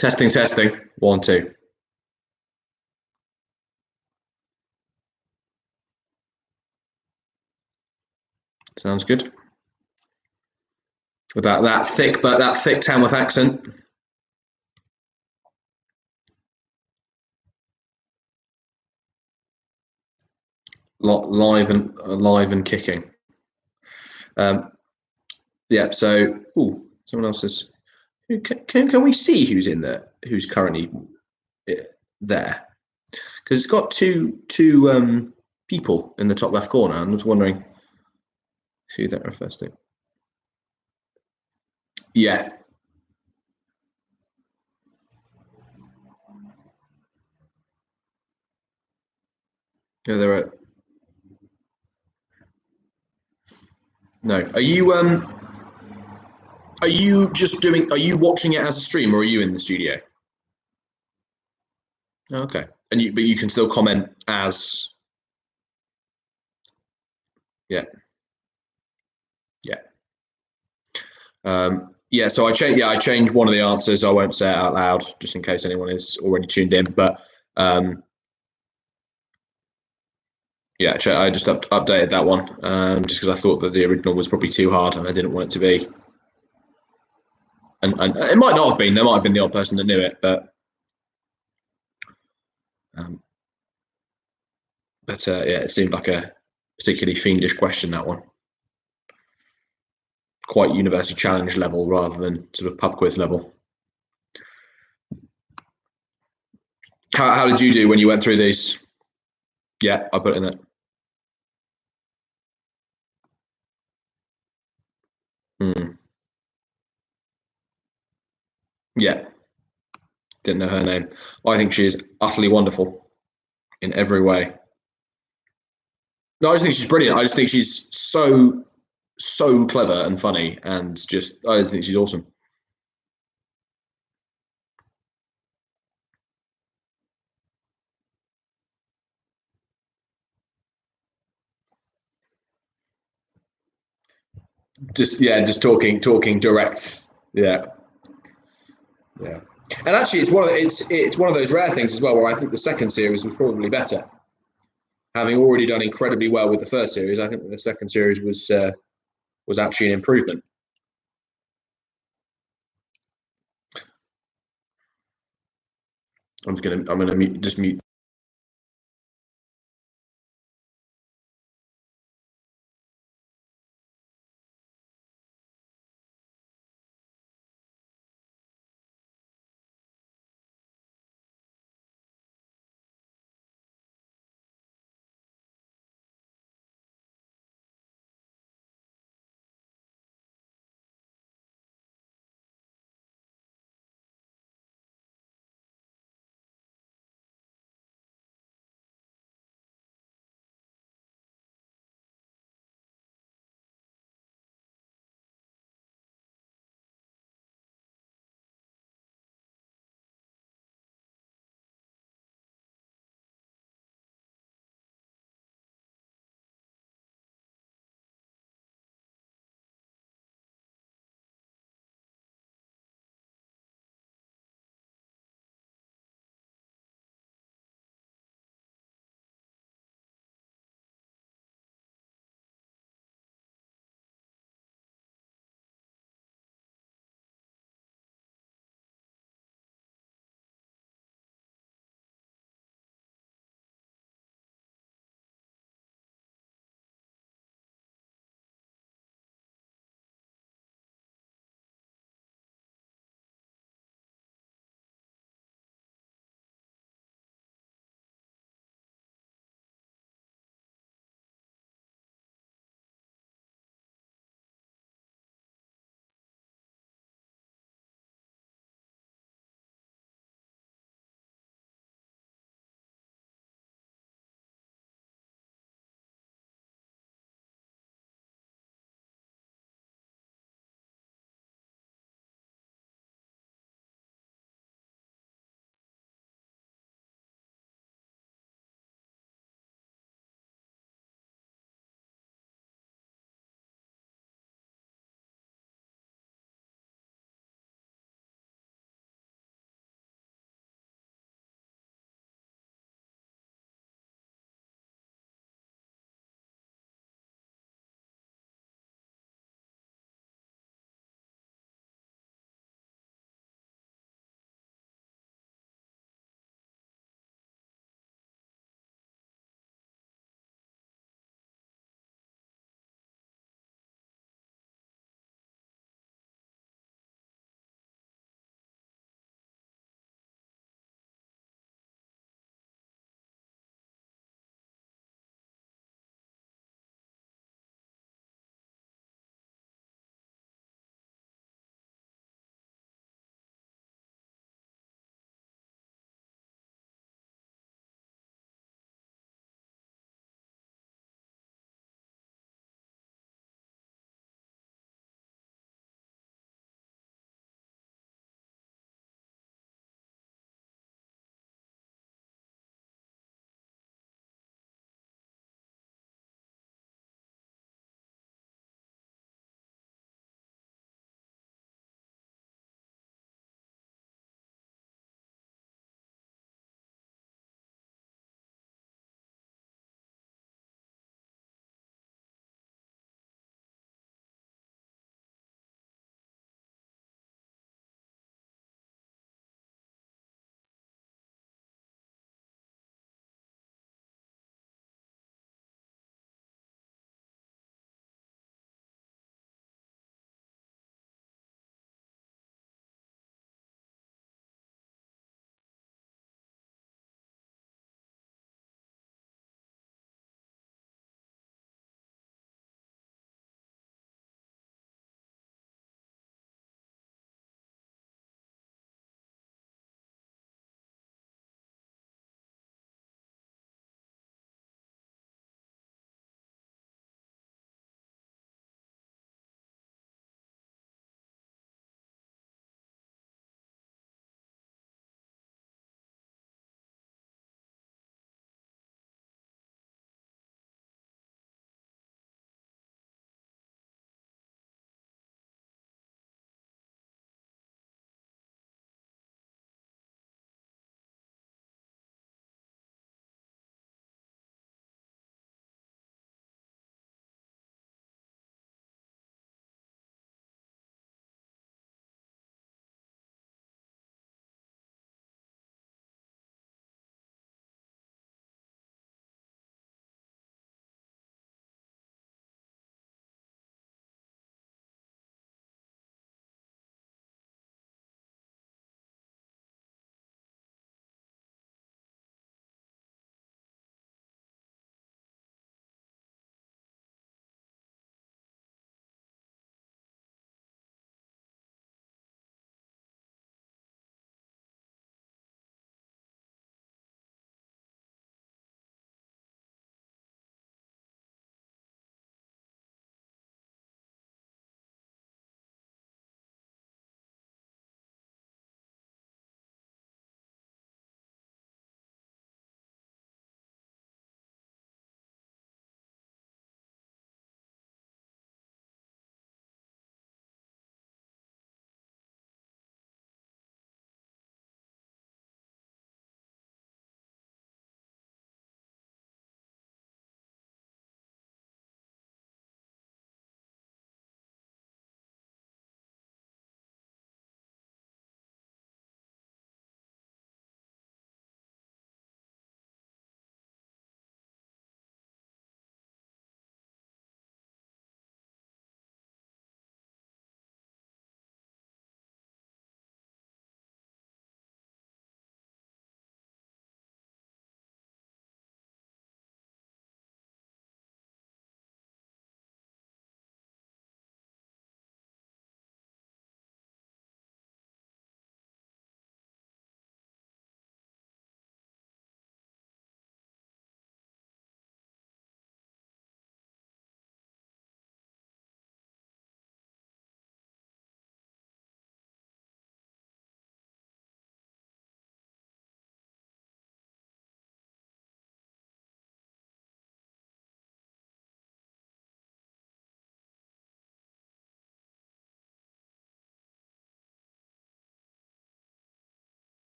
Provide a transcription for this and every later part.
Testing, testing. 1, 2. Sounds good. With that thick Tamworth accent. Live and kicking. Yeah. So, someone else says, can we see who's in there? Who's currently there? Because it's got two people in the top left corner. I'm just wondering who that refers to. Yeah. Yeah, there are. No. Are you just doing? Are you watching it as a stream, or are you in the studio? Okay. But you can still comment as. Yeah. Yeah. Yeah. So I changed one of the answers. I won't say it out loud, just in case anyone is already tuned in. But yeah, I just updated that one just because I thought that the original was probably too hard, and I didn't want it to be. And it might not have been. There might have been the odd person that knew it, but yeah, it seemed like a particularly fiendish question, that one. Quite university challenge level rather than sort of pub quiz level. How did you do when you went through these? Yeah, I put it in there. Yeah, didn't know her name. I think she is utterly wonderful in every way. No, I just think she's brilliant. I just think she's so clever and funny, and I think she's awesome. Just talking direct. Yeah. And actually, it's one of those rare things as well, where I think the second series was probably better. Having already done incredibly well with the first series, I think the second series was actually an improvement. I'm gonna just mute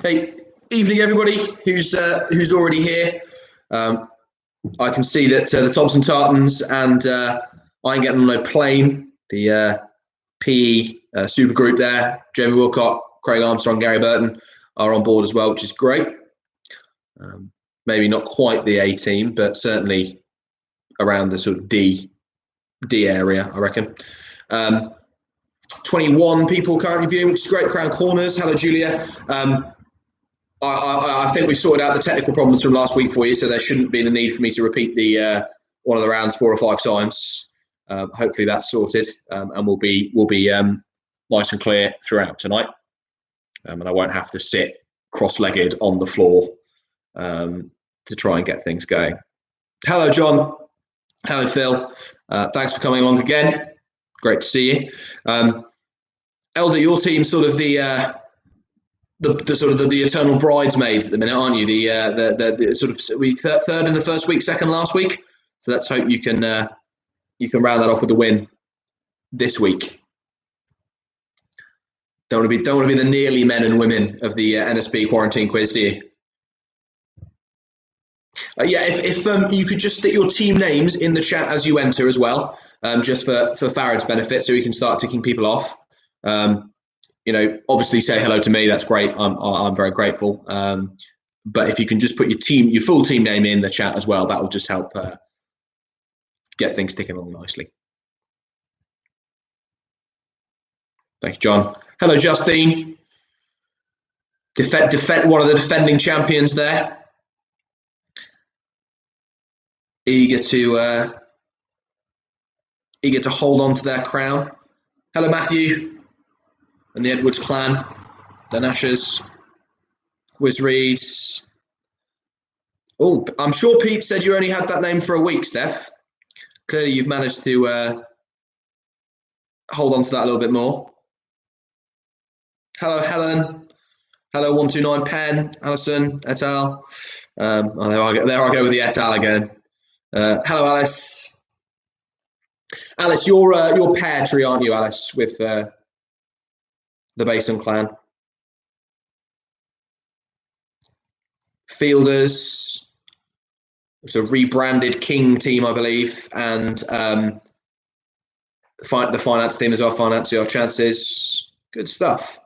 Hey, evening everybody who's already here. I can see that the Thompson Tartans and I'm getting on a plane. The PE super group there, Jamie Wilcott, Craig Armstrong, Gary Burton are on board as well, which is great. Maybe not quite the A team, but certainly around the sort of D area, I reckon. 21 people currently viewing, which is great. Crown Corners. Hello, Julia. I think we sorted out the technical problems from last week for you, so there shouldn't be the need for me to repeat the one of the rounds 4 or 5 times. Hopefully that's sorted, and we'll be nice and clear throughout tonight, and I won't have to sit cross-legged on the floor to try and get things going. Hello, John. Hello, Phil. Thanks for coming along again. Great to see you. Elder, your team's sort of the eternal bridesmaids at the minute, aren't you? The sort of we third in the first week, second last week. So let's hope you can round that off with a win this week. Don't want to be the nearly men and women of the NSB quarantine quiz, do you? If you could just stick your team names in the chat as you enter as well, just for Farad's benefit, so we can start ticking people off. Obviously say hello to me. That's great. I'm very grateful. But if you can just put your full team name in the chat as well, that will just help get things ticking along nicely. Thank you, John. Hello, Justine. One of the defending champions there. Eager to hold on to their crown. Hello, Matthew and the Edwards clan, the Nashers, Wiz Reeds. Oh, I'm sure Pete said you only had that name for a week, Steph. Clearly, you've managed to hold on to that a little bit more. Hello, Helen. Hello, 129 Pen, Alison, et al. There I go with the et al again. Hello, Alice. Alice, you're pear tree, aren't you, Alice, with the Basin clan? Fielders, it's a rebranded King team, I believe, and the finance team as well. Finance your chances. Good stuff.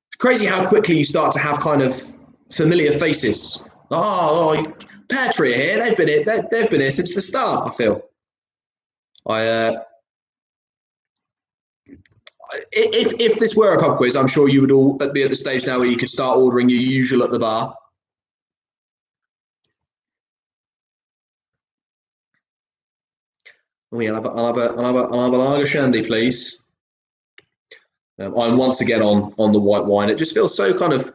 It's crazy how quickly you start to have kind of familiar faces. Oh, Pear Tree here. They've been here since the start. I feel. If this were a pub quiz, I'm sure you would all be at the stage now where you could start ordering your usual at the bar. Oh yeah, I'll have a lager shandy, please. I'm once again on the white wine. It just feels so kind of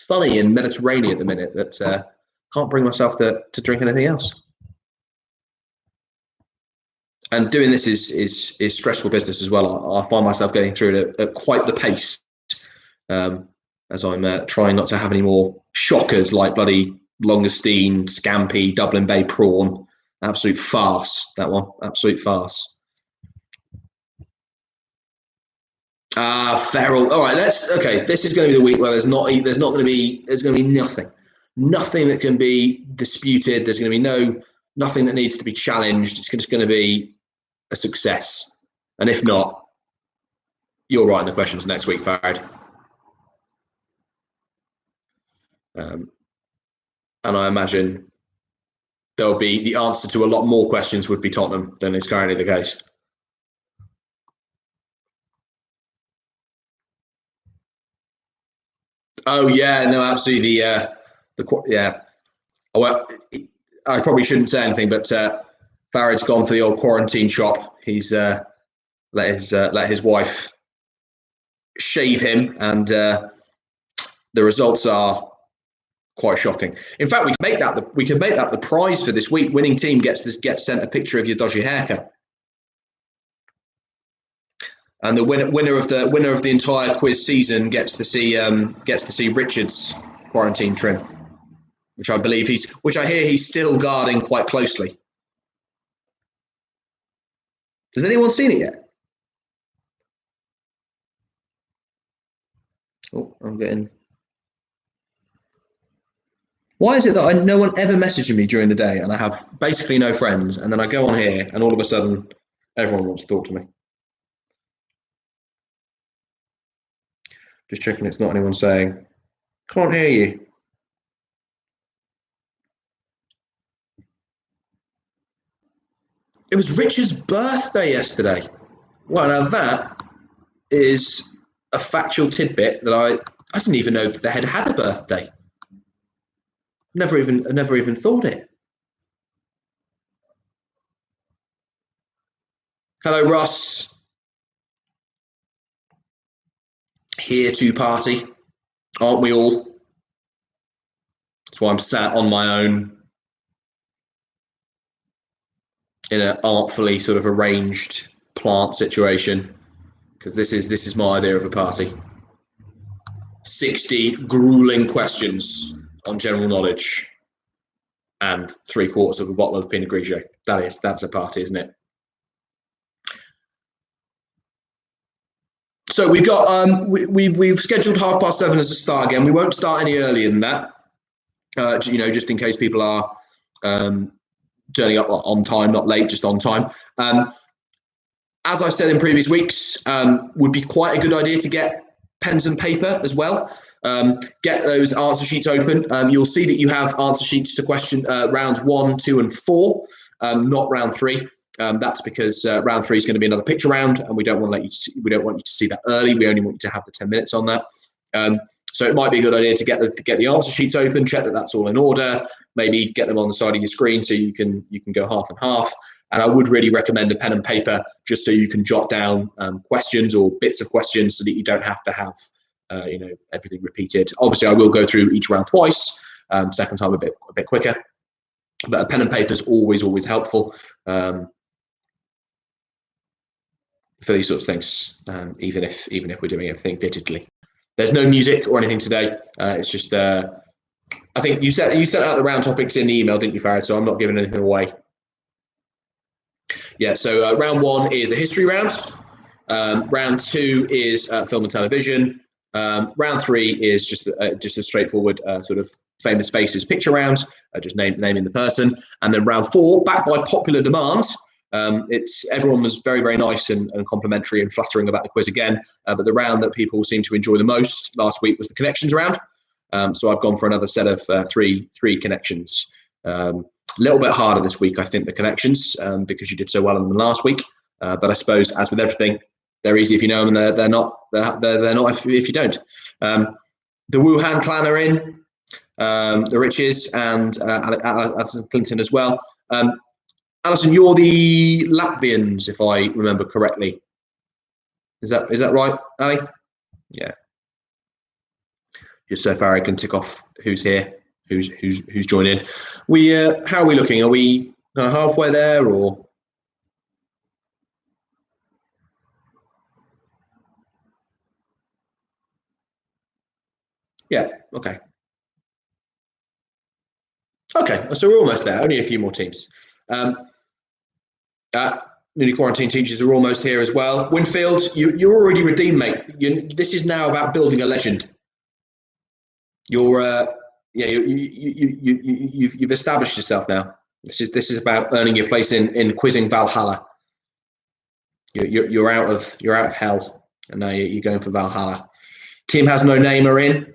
funny and Mediterranean at the minute that can't bring myself to drink anything else. And doing this is stressful business as well. I find myself getting through it at quite the pace, as I'm trying not to have any more shockers like bloody Longestine, Scampi, Dublin Bay prawn. Absolute farce, that one. Absolute farce. Feral. All right, okay. This is going to be the week where there's going to be nothing that can be disputed. There's going to be nothing that needs to be challenged. It's just going to be a success. And if not, you're writing the questions next week, Farad. And I imagine there'll be the answer to a lot more questions would be Tottenham than is currently the case. Oh yeah, no, absolutely. Yeah. Well, I probably shouldn't say anything, but Farad's gone for the old quarantine shop. He's let his wife shave him, and the results are quite shocking. In fact, we could make that the prize for this week. Winning team gets sent a picture of your dodgy haircut, and the winner of the entire quiz season gets to see Richard's quarantine trim, which I hear he's still guarding quite closely. Has anyone seen it yet? Oh, I'm getting Why is it that no one ever messages me during the day and I have basically no friends, and then I go on here and all of a sudden everyone wants to talk to me? Just checking it's not anyone saying, can't hear you. It was Richard's birthday yesterday. Well, now that is a factual tidbit that I didn't even know that they had a birthday. I never even thought it. Hello, Russ. Here to party, aren't we all? That's why I'm sat on my own in an artfully sort of arranged plant situation, because this is my idea of a party. 60 grueling questions on general knowledge and 3/4 of a bottle of Pinot Grigio. That's a party, isn't it? So we've got we've scheduled 7:30 as a start again. We won't start any earlier than that. Just in case people are turning up on time, not late, just on time. As I've said in previous weeks, would be quite a good idea to get pens and paper as well. Get those answer sheets open. You'll see that you have answer sheets to question rounds 1, 2, and 4, not round 3. That's because round 3 is going to be another picture round, and we don't want you to see that early. We only want you to have the 10 minutes on that. So it might be a good idea to get the answer sheets open, check that that's all in order. Maybe get them on the side of your screen so you can go half and half. And I would really recommend a pen and paper just so you can jot down questions or bits of questions so that you don't have to have everything repeated. Obviously, I will go through each round twice. Second time a bit quicker, but a pen and paper is always helpful for these sorts of things. Even if we're doing everything digitally, there's no music or anything today. It's just I think you sent out the round topics in the email, didn't you, Farad? So I'm not giving anything away. Yeah, so round 1 is a history round. Round 2 is film and television. Round 3 is just a straightforward sort of famous faces picture round, just naming the person. And then round 4, backed by popular demand. Everyone was very nice and complimentary and flattering about the quiz again. But the round that people seemed to enjoy the most last week was the connections round. So I've gone for another set of three connections. A little bit harder this week, I think, the connections, because you did so well on them last week. But I suppose, as with everything, they're easy if you know them, and they're not if you don't. The Wuhan clan are in, the Riches, and Alison Clinton as well. Alison, you're the Latvians, if I remember correctly. Is that right, Ali? Yeah. Just so Farah can tick off who's here, who's joined in. How are we looking? Are we kind of halfway there, or? Yeah. Okay. Okay. So we're almost there. Only a few more teams. Newly quarantined teachers are almost here as well. Winfield, you're already redeemed, mate. This is now about building a legend. You've established yourself now. This is about earning your place in quizzing Valhalla. You're out of hell, and now you're going for Valhalla. Team has no name are in.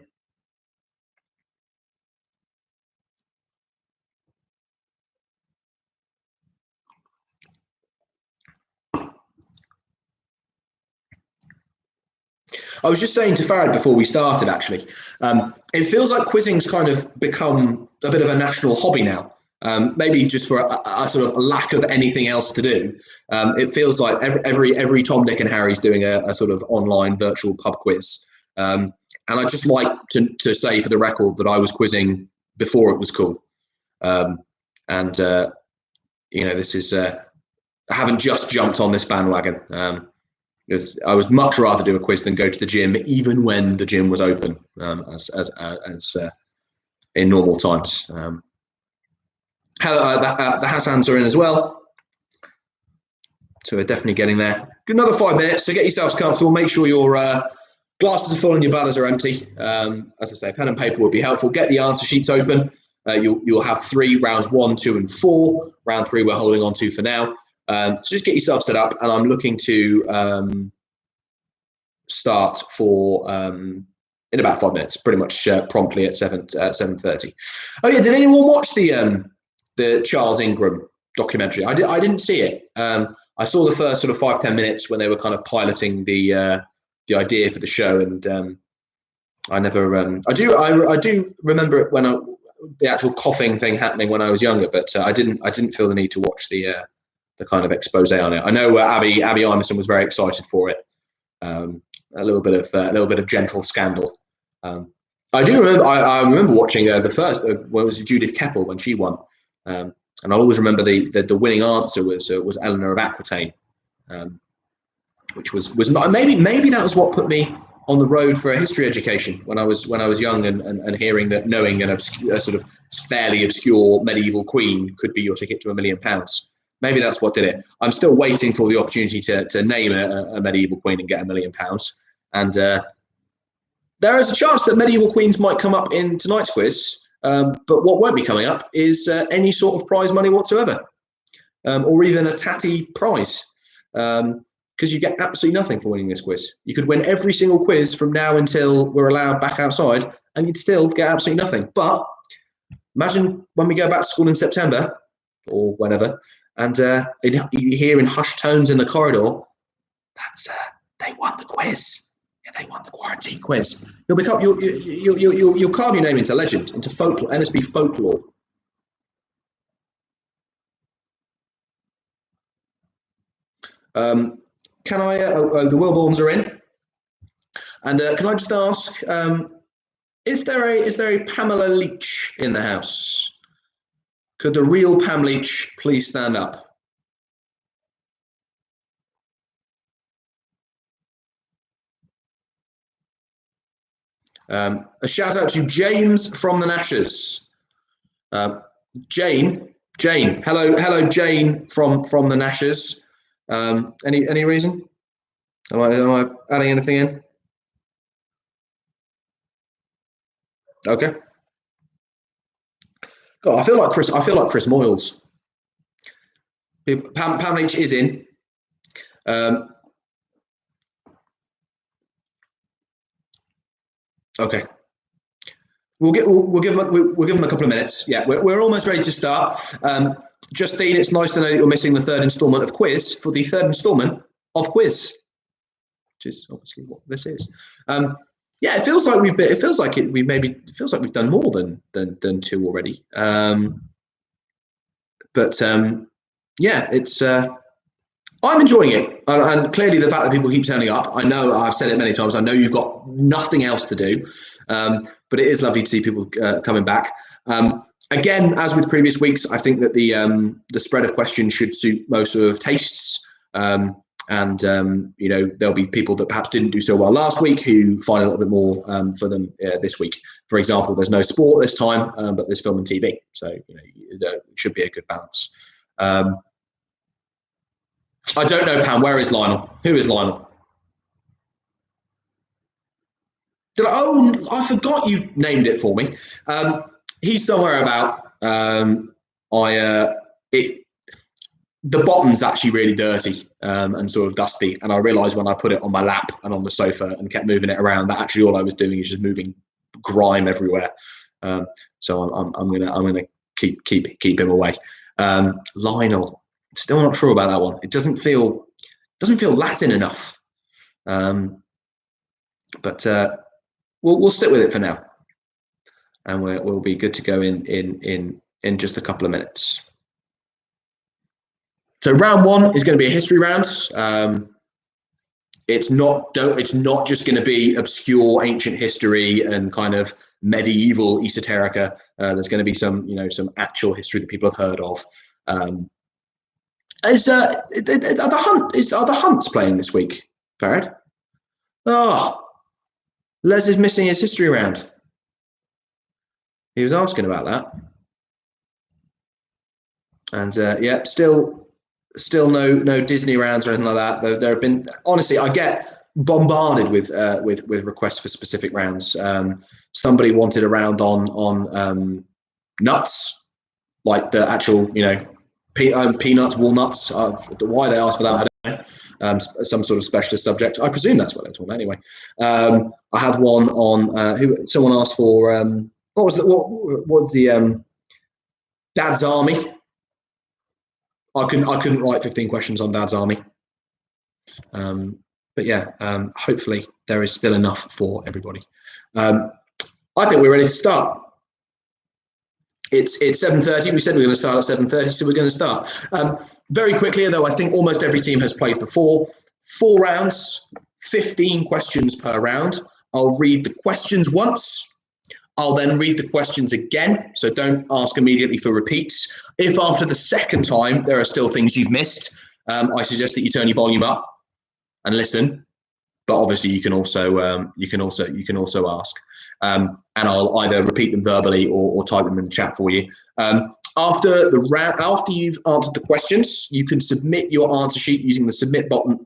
I was just saying to Farad before we started, actually, it feels like quizzing's kind of become a bit of a national hobby now. Maybe just for a sort of lack of anything else to do. It feels like every Tom, Dick, and Harry's doing a sort of online virtual pub quiz. And I'd just like to say for the record that I was quizzing before it was cool. This is I haven't just jumped on this bandwagon. I would much rather do a quiz than go to the gym, even when the gym was open, as in normal times. The Hassans are in as well, so we're definitely getting there. Another 5 minutes, so get yourselves comfortable. Make sure your glasses are full and your bladders are empty. As I say, pen and paper would be helpful. Get the answer sheets open. You'll have 3 rounds, 1, 2, and 4. Round 3 we're holding on to for now. So just get yourself set up, and I'm looking to start for in about 5 minutes, pretty much promptly at 7:30. Oh yeah, did anyone watch the Charles Ingram documentary? I didn't see it. I saw the first sort of 5-10 minutes when they were kind of piloting the idea for the show, and I never. I do remember it when the actual coughing thing happening when I was younger, but I didn't feel the need to watch the kind of expose on it. I know Abby Imerson was very excited for it. A little bit of gentle scandal. I do remember. I remember watching the first. When it was Judith Keppel when she won, and I always remember the winning answer was Eleanor of Aquitaine, which was maybe that was what put me on the road for a history education when I was young, and hearing that knowing a sort of fairly obscure medieval queen could be your ticket to £1 million. Maybe that's what did it. I'm still waiting for the opportunity to name a medieval queen and get £1 million. And there is a chance that medieval queens might come up in tonight's quiz. But what won't be coming up is any sort of prize money whatsoever, or even a tatty prize, because you get absolutely nothing for winning this quiz. You could win every single quiz from now until we're allowed back outside, and you'd still get absolutely nothing. But imagine when we go back to school in September or whenever, and you hear in hushed tones in the corridor, that's they won the quiz. Yeah, they won the quarantine quiz. You'll carve your name into legend, into folklore, NSB folklore. Can I? The Wilborns are in, and can I just ask? Is there a Pamela Leach in the house? Could the real Pam Leach please stand up? A shout out to James from the Nashers. Jane, hello, Jane from the Nashers. Any reason? Am I adding anything in? Okay. God, I feel like Chris Moyles. Pam Leach is in. Okay. We'll give them a couple of minutes. Yeah, we're almost ready to start. Justine, it's nice to know that you're missing the third instalment of quiz for the third instalment of quiz, which is obviously what this is. Yeah, it feels like we've done more than 2 already. Yeah, it's. I'm enjoying it, and clearly the fact that people keep turning up. I know I've said it many times. I know you've got nothing else to do, but it is lovely to see people coming back. Again, as with previous weeks, I think that the spread of questions should suit most of tastes, and there'll be people that perhaps didn't do so well last week who find a little bit more for them this week. For example, there's no sport this time, but there's film and TV, so it should be a good balance. I don't know, Pam. Where is Lionel? Who is Lionel? I forgot you named it for me. He's somewhere about. The bottom's actually really dirty and sort of dusty, and I realised when I put it on my lap and on the sofa and kept moving it around that actually all I was doing is just moving grime everywhere. So I'm gonna keep him away. Lionel. Still not sure about that one. It doesn't feel Latin enough, but we'll stick with it for now, and we'll be good to go in just a couple of minutes. So round 1 is going to be a history round. It's not just going to be obscure ancient history and kind of medieval esoterica. There's going to be some actual history that people have heard of. Are the Hunts playing this week, Farad? Oh, Les is missing his history round. He was asking about that, and yeah, still no Disney rounds or anything like that. There have been, honestly, I get bombarded with requests for specific rounds. Somebody wanted a round on nuts, like the actual, peanuts, walnuts. Why they asked for that, I don't know. Some sort of specialist subject. I presume that's what they're talking about anyway. I had one on someone asked for what was the Dad's Army. I couldn't write 15 questions on Dad's Army. But yeah, hopefully there is still enough for everybody. I think we're ready to start. It's 7:30. We said we were going to start at 7:30, so we're going to start. Very quickly, though, I think almost every team has played before. 4 rounds, 15 questions per round. I'll read the questions once. I'll then read the questions again, so don't ask immediately for repeats. If after the second time there are still things you've missed, I suggest that you turn your volume up and listen. But obviously, you can also ask, and I'll either repeat them verbally or type them in the chat for you. After you've answered the questions, you can submit your answer sheet using the submit button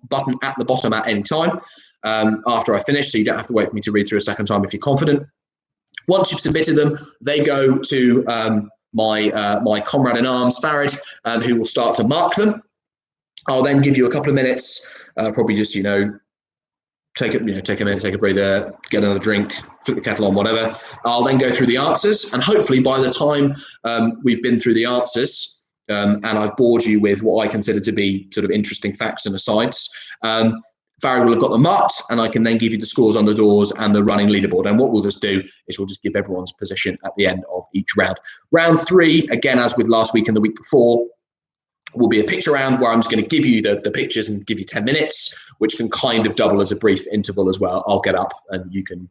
at the bottom at any time. After I finish, so you don't have to wait for me to read through a second time if you're confident. Once you've submitted them, they go to my comrade in arms, Farid, who will start to mark them. I'll then give you a couple of minutes, probably just take a minute, take a breather, get another drink, flip the kettle on, whatever. I'll then go through the answers, and hopefully by the time we've been through the answers and I've bored you with what I consider to be sort of interesting facts and asides, Farrell will have got them marked, and I can then give you the scores on the doors and the running leaderboard. And what we'll just do is we'll just give everyone's position at the end of each round. Round 3, again, as with last week and the week before, will be a picture round where I'm just going to give you the pictures and give you 10 minutes, which can kind of double as a brief interval as well. I'll get up and you can,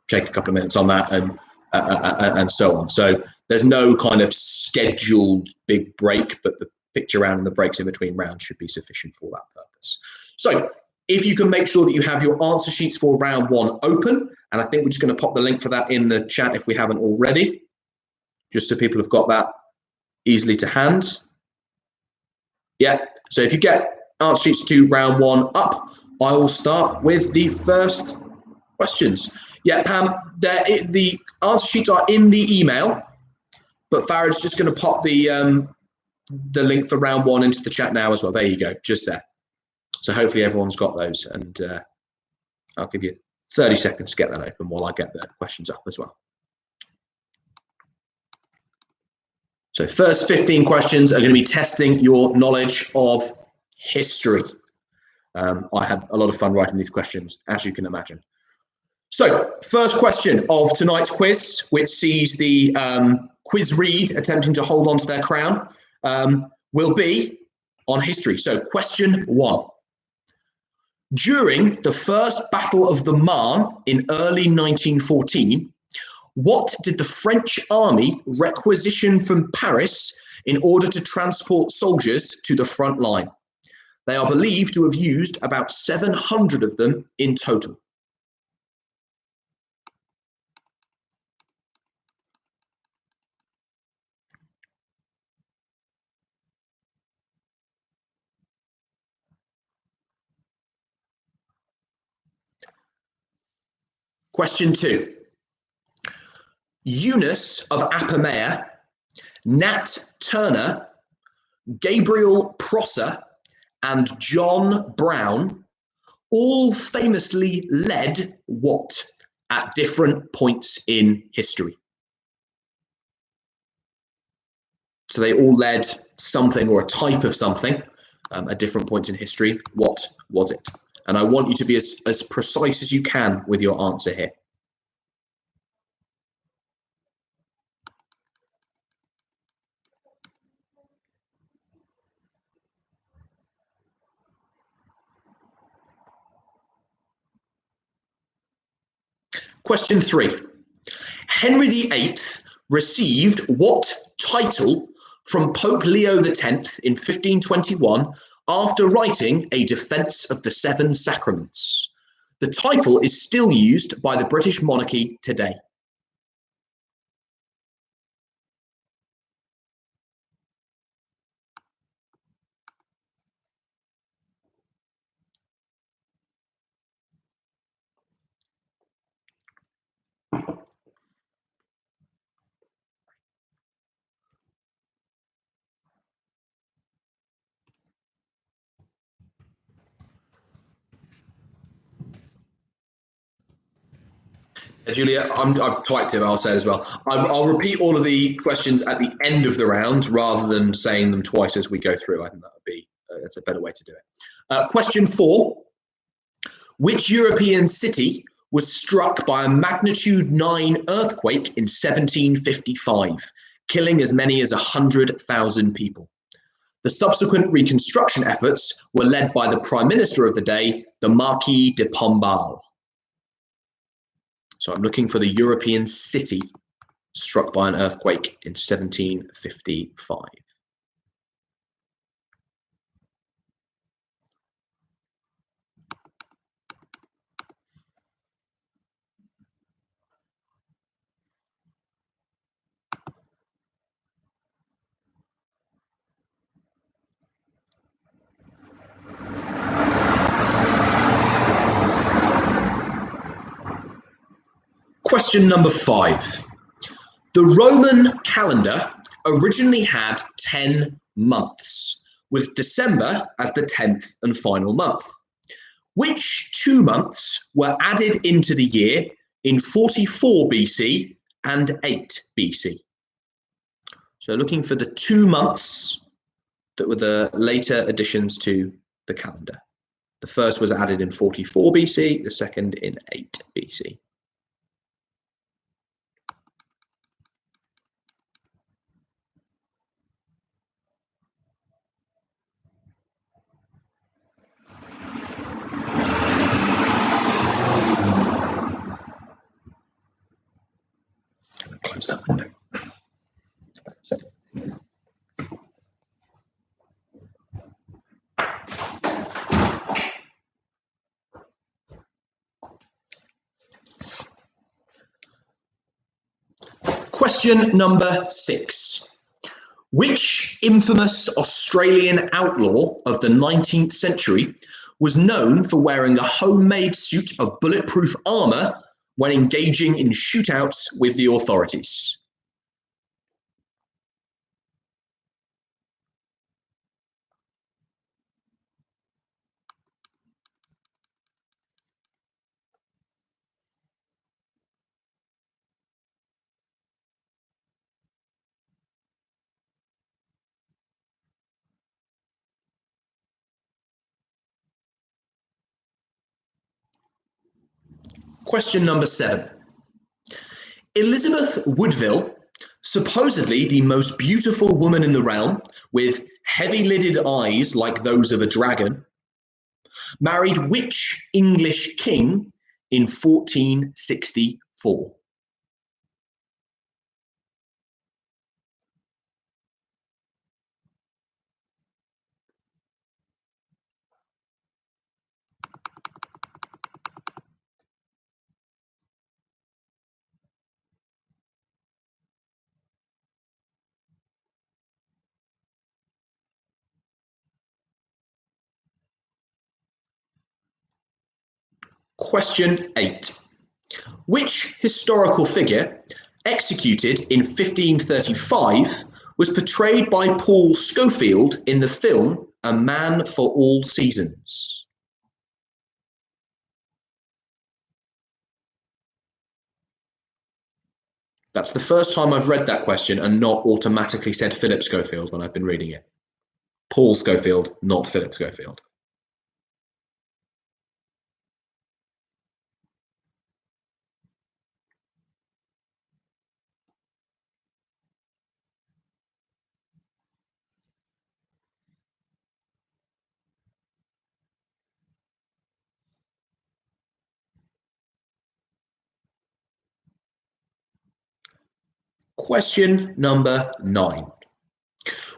take a couple of minutes on that and so on. So there's no kind of scheduled big break, but the picture round and the breaks in between rounds should be sufficient for that purpose. So if you can make sure that you have your answer sheets for round 1 open, and I think we're just going to pop the link for that in the chat if we haven't already, just so people have got that easily to hand. Yeah, so if you get answer sheets to round 1 up, I will start with the first questions. Yeah, Pam, the answer sheets are in the email, but Farad's just going to pop the link for round 1 into the chat now as well. There you go, just there. So hopefully everyone's got those, and I'll give you 30 seconds to get that open while I get the questions up as well. So first 15 questions are going to be testing your knowledge of history. I had a lot of fun writing these questions, as you can imagine. So first question of tonight's quiz, which sees the quiz read attempting to hold on to their crown, will be on history. So question 1. During the First Battle of the Marne in early 1914, what did the French army requisition from Paris in order to transport soldiers to the front line? They are believed to have used about 700 of them in total. Question 2. Eunice of Apamea, Nat Turner, Gabriel Prosser, and John Brown all famously led what at different points in history? So they all led something or a type of something at different points in history. What was it? And I want you to be as precise as you can with your answer here. Question 3. Henry VIII received what title from Pope Leo X in 1521 after writing A Defence of the Seven Sacraments? The title is still used by the British monarchy today. Julia, I've typed it. I'll say it as well. I'll repeat all of the questions at the end of the round rather than saying them twice as we go through. I think that would be that's a better way to do it. Question 4: which European city was struck by a magnitude 9 earthquake in 1755, killing as many as 100,000 people? The subsequent reconstruction efforts were led by the Prime Minister of the day, the Marquis de Pombal. So I'm looking for the European city struck by an earthquake in 1755. Question number 5. The Roman calendar originally had 10 months, with December as the 10th and final month. Which 2 months were added into the year in 44 BC and 8 BC? So looking for the 2 months that were the later additions to the calendar. The first was added in 44 BC, the second in 8 BC. Close that window. Question number 6. Which infamous Australian outlaw of the 19th century was known for wearing a homemade suit of bulletproof armour when engaging in shootouts with the authorities? Question number 7. Elizabeth Woodville, supposedly the most beautiful woman in the realm, with heavy-lidded eyes like those of a dragon, married which English king in 1464? Question 8. Which historical figure, executed in 1535, was portrayed by Paul Scofield in the film A Man for All Seasons? That's the first time I've read that question and not automatically said Philip Schofield when I've been reading it. Paul Scofield, not Philip Schofield. Question number 9.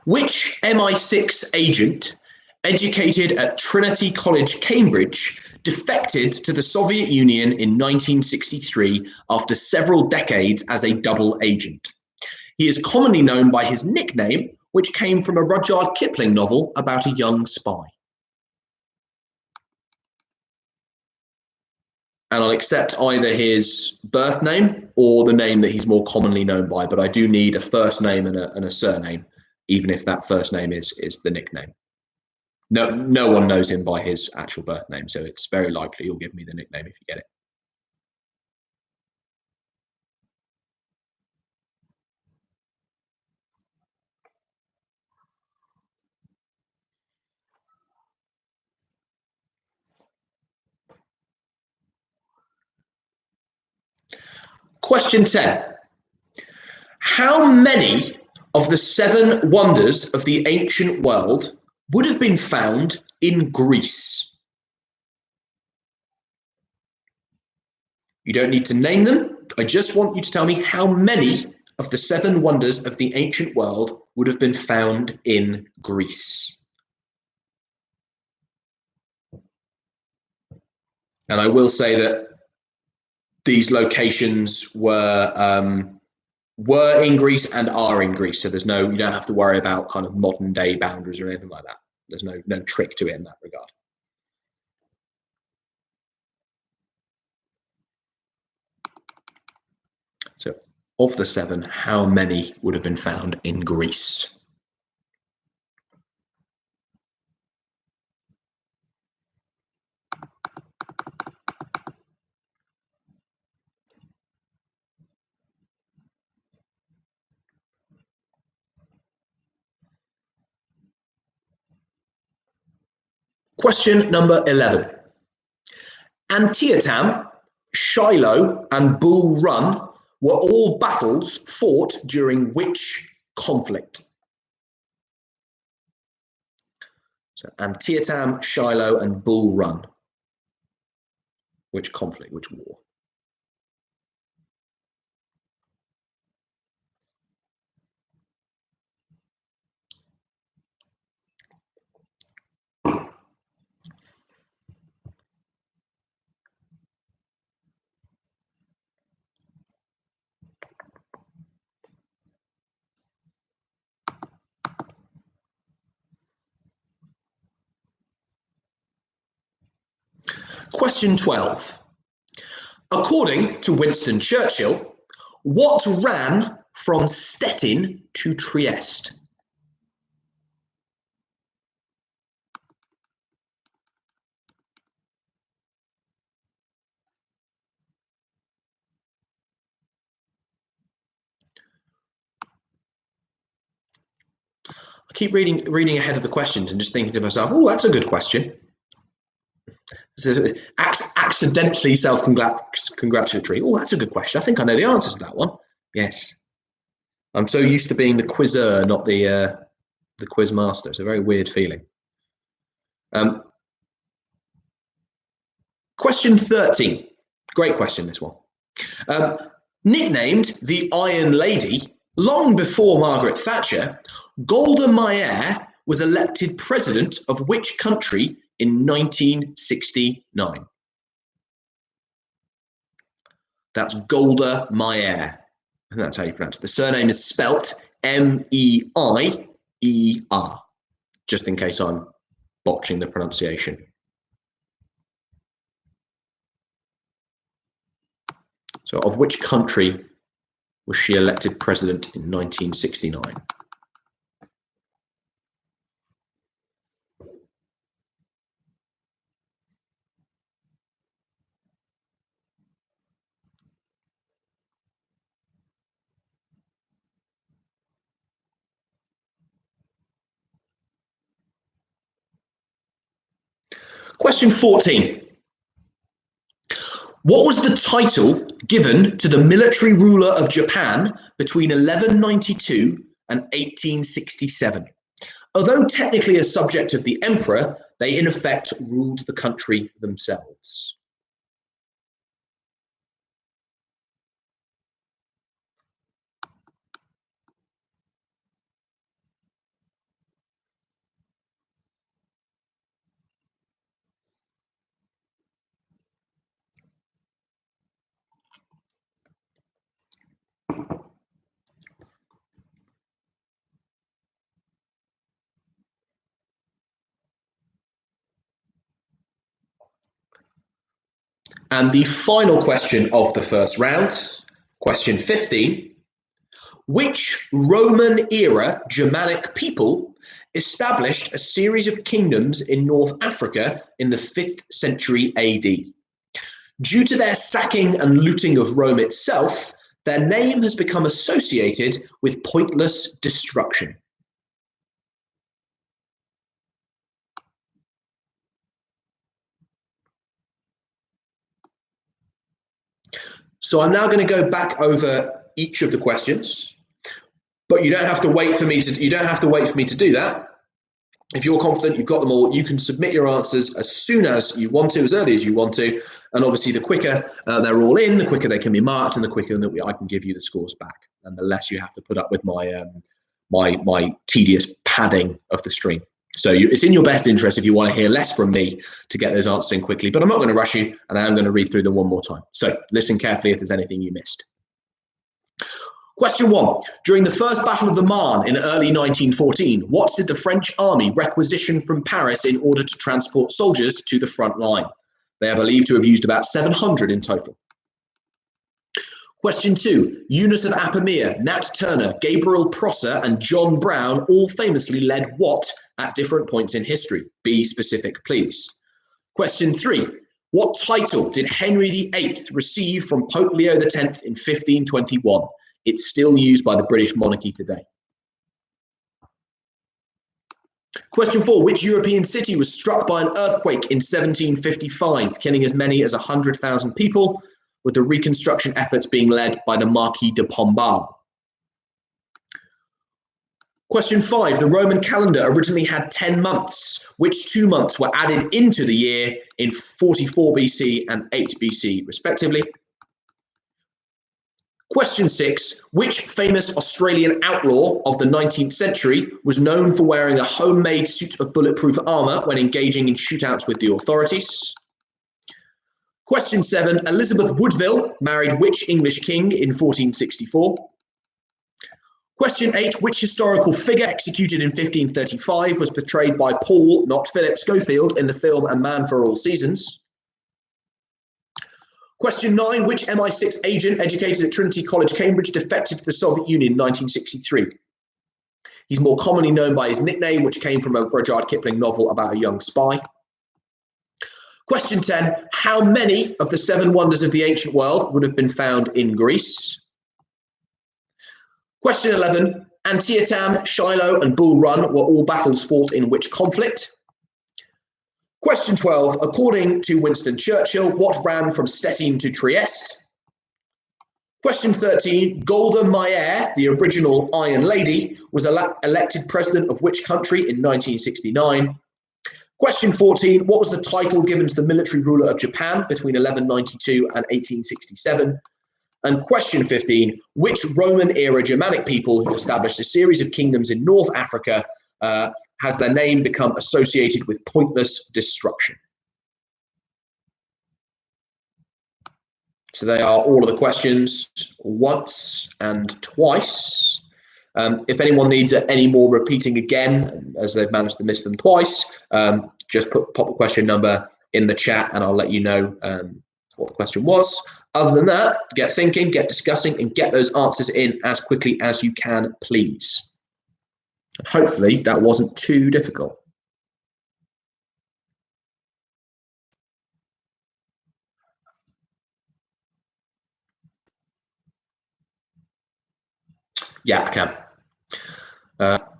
Which MI6 agent, educated at Trinity College, Cambridge, defected to the Soviet Union in 1963 after several decades as a double agent? He is commonly known by his nickname, which came from a Rudyard Kipling novel about a young spy. And I'll accept either his birth name or the name that he's more commonly known by, but I do need a first name and a surname, even if that first name is the nickname. No one knows him by his actual birth name, so it's very likely you'll give me the nickname if you get it. Question 10. How many of the 7 wonders of the ancient world would have been found in Greece? You don't need to name them. I just want you to tell me how many of the 7 wonders of the ancient world would have been found in Greece. And I will say that these locations were in Greece and are in Greece, so you don't have to worry about kind of modern day boundaries or anything like that. There's no trick to it in that regard. So, of the 7, how many would have been found in Greece? Question number 11. Antietam, Shiloh, and Bull Run were all battles fought during which conflict? So Antietam, Shiloh, and Bull Run. Which conflict, which war? Question 12. According to Winston Churchill, what ran from Stettin to Trieste? I keep reading ahead of the questions and just thinking to myself, oh, that's a good question. Accidentally self-congratulatory. Oh, that's a good question. I think I know the answer to that one. Yes. I'm so used to being the quizzer, not the quiz master. It's a very weird feeling. Question 13. Great question, this one. Nicknamed the Iron Lady, long before Margaret Thatcher, Golda Meir was elected president of which country in 1969? That's Golda Meir. And that's how you pronounce it. The surname is spelt Meier, just in case I'm botching the pronunciation. So, of which country was she elected president in 1969? Question 14. What was the title given to the military ruler of Japan between 1192 and 1867? Although technically a subject of the emperor, they in effect ruled the country themselves. And the final question of the first round, question 15. Which Roman-era Germanic people established a series of kingdoms in North Africa in the 5th century AD? Due to their sacking and looting of Rome itself, their name has become associated with pointless destruction. So I'm now going to go back over each of the questions, but you don't have to wait for me to do that. If you're confident you've got them all, you can submit your answers as soon as you want to, as early as you want to. And obviously, the quicker they're all in, the quicker they can be marked, and the quicker that I can give you the scores back, and the less you have to put up with my my tedious padding of the stream. So it's in your best interest, if you want to hear less from me, to get those answers in quickly. But I'm not going to rush you, and I am going to read through them one more time. So listen carefully if there's anything you missed. Question 1. During the First Battle of the Marne in early 1914, what did the French army requisition from Paris in order to transport soldiers to the front line? They are believed to have used about 700 in total. Question 2. Eunice of Apamea, Nat Turner, Gabriel Prosser, and John Brown all famously led what at different points in history? Be specific, please. Question 3. What title did Henry VIII receive from Pope Leo X in 1521? It's still used by the British monarchy today. Question 4. Which European city was struck by an earthquake in 1755, killing as many as 100,000 people, with the reconstruction efforts being led by the Marquis de Pombal? Question 5. The Roman calendar originally had 10 months. Which 2 months were added into the year in 44 BC and 8 BC, respectively? Question 6. Which famous Australian outlaw of the 19th century was known for wearing a homemade suit of bulletproof armour when engaging in shootouts with the authorities? Question 7. Elizabeth Woodville married which English king in 1464? Question 8. Which historical figure executed in 1535 was portrayed by Paul, not Philip Schofield, in the film A Man for All Seasons? Question 9. Which MI6 agent educated at Trinity College, Cambridge, defected to the Soviet Union in 1963? He's more commonly known by his nickname, which came from a Rudyard Kipling novel about a young spy. Question 10. How many of the 7 wonders of the ancient world would have been found in Greece? Question 11. Antietam, Shiloh, and Bull Run were all battles fought in which conflict? Question 12. According to Winston Churchill, what ran from Stettin to Trieste? Question 13. Golda Meir, the original Iron Lady, was elected president of which country in 1969? Question 14. What was the title given to the military ruler of Japan between 1192 and 1867? And question 15. Which Roman-era Germanic people who established a series of kingdoms in North Africa has their name become associated with pointless destruction? So they are all of the questions once and twice. If anyone needs any more repeating again, as they've managed to miss them twice, just pop the question number in the chat and I'll let you know what the question was. Other than that, get thinking, get discussing, and get those answers in as quickly as you can, please. Hopefully that wasn't too difficult. Yeah, I can.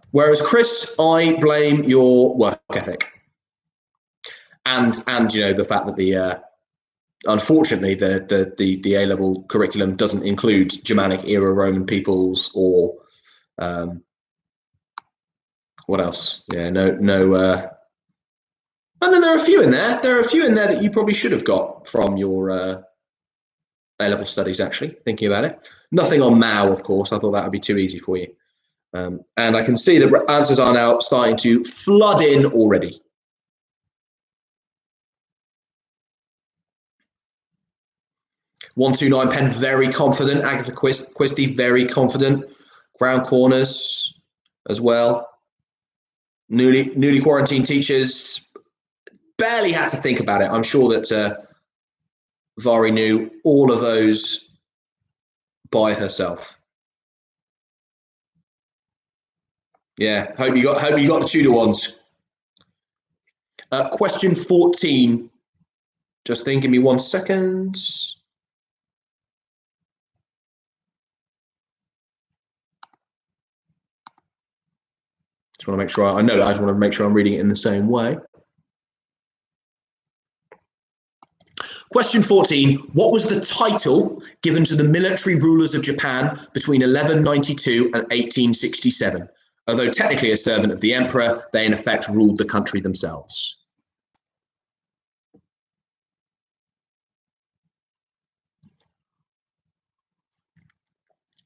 Whereas Chris, I blame your work ethic, and you know, the fact that the unfortunately the A-level curriculum doesn't include Germanic era Roman peoples or what else? Yeah, no. And then there are a few in there. There are a few in there that you probably should have got from your A-level studies, actually, thinking about it. Nothing on Mao, of course. I thought that would be too easy for you. And I can see that answers are now starting to flood in already. (129) Pen, very confident. Agatha Christie, very confident. Ground Corners as well. Newly quarantined teachers, barely had to think about it. I'm sure that Vari knew all of those by herself. Yeah, hope you got the Tudor ones. Question 14. Just give me 1 second. Just want to make sure I know that. I just want to make sure I'm reading it in the same way. Question 14. What was the title given to the military rulers of Japan between 1192 and 1867? Although technically a servant of the emperor, they in effect ruled the country themselves.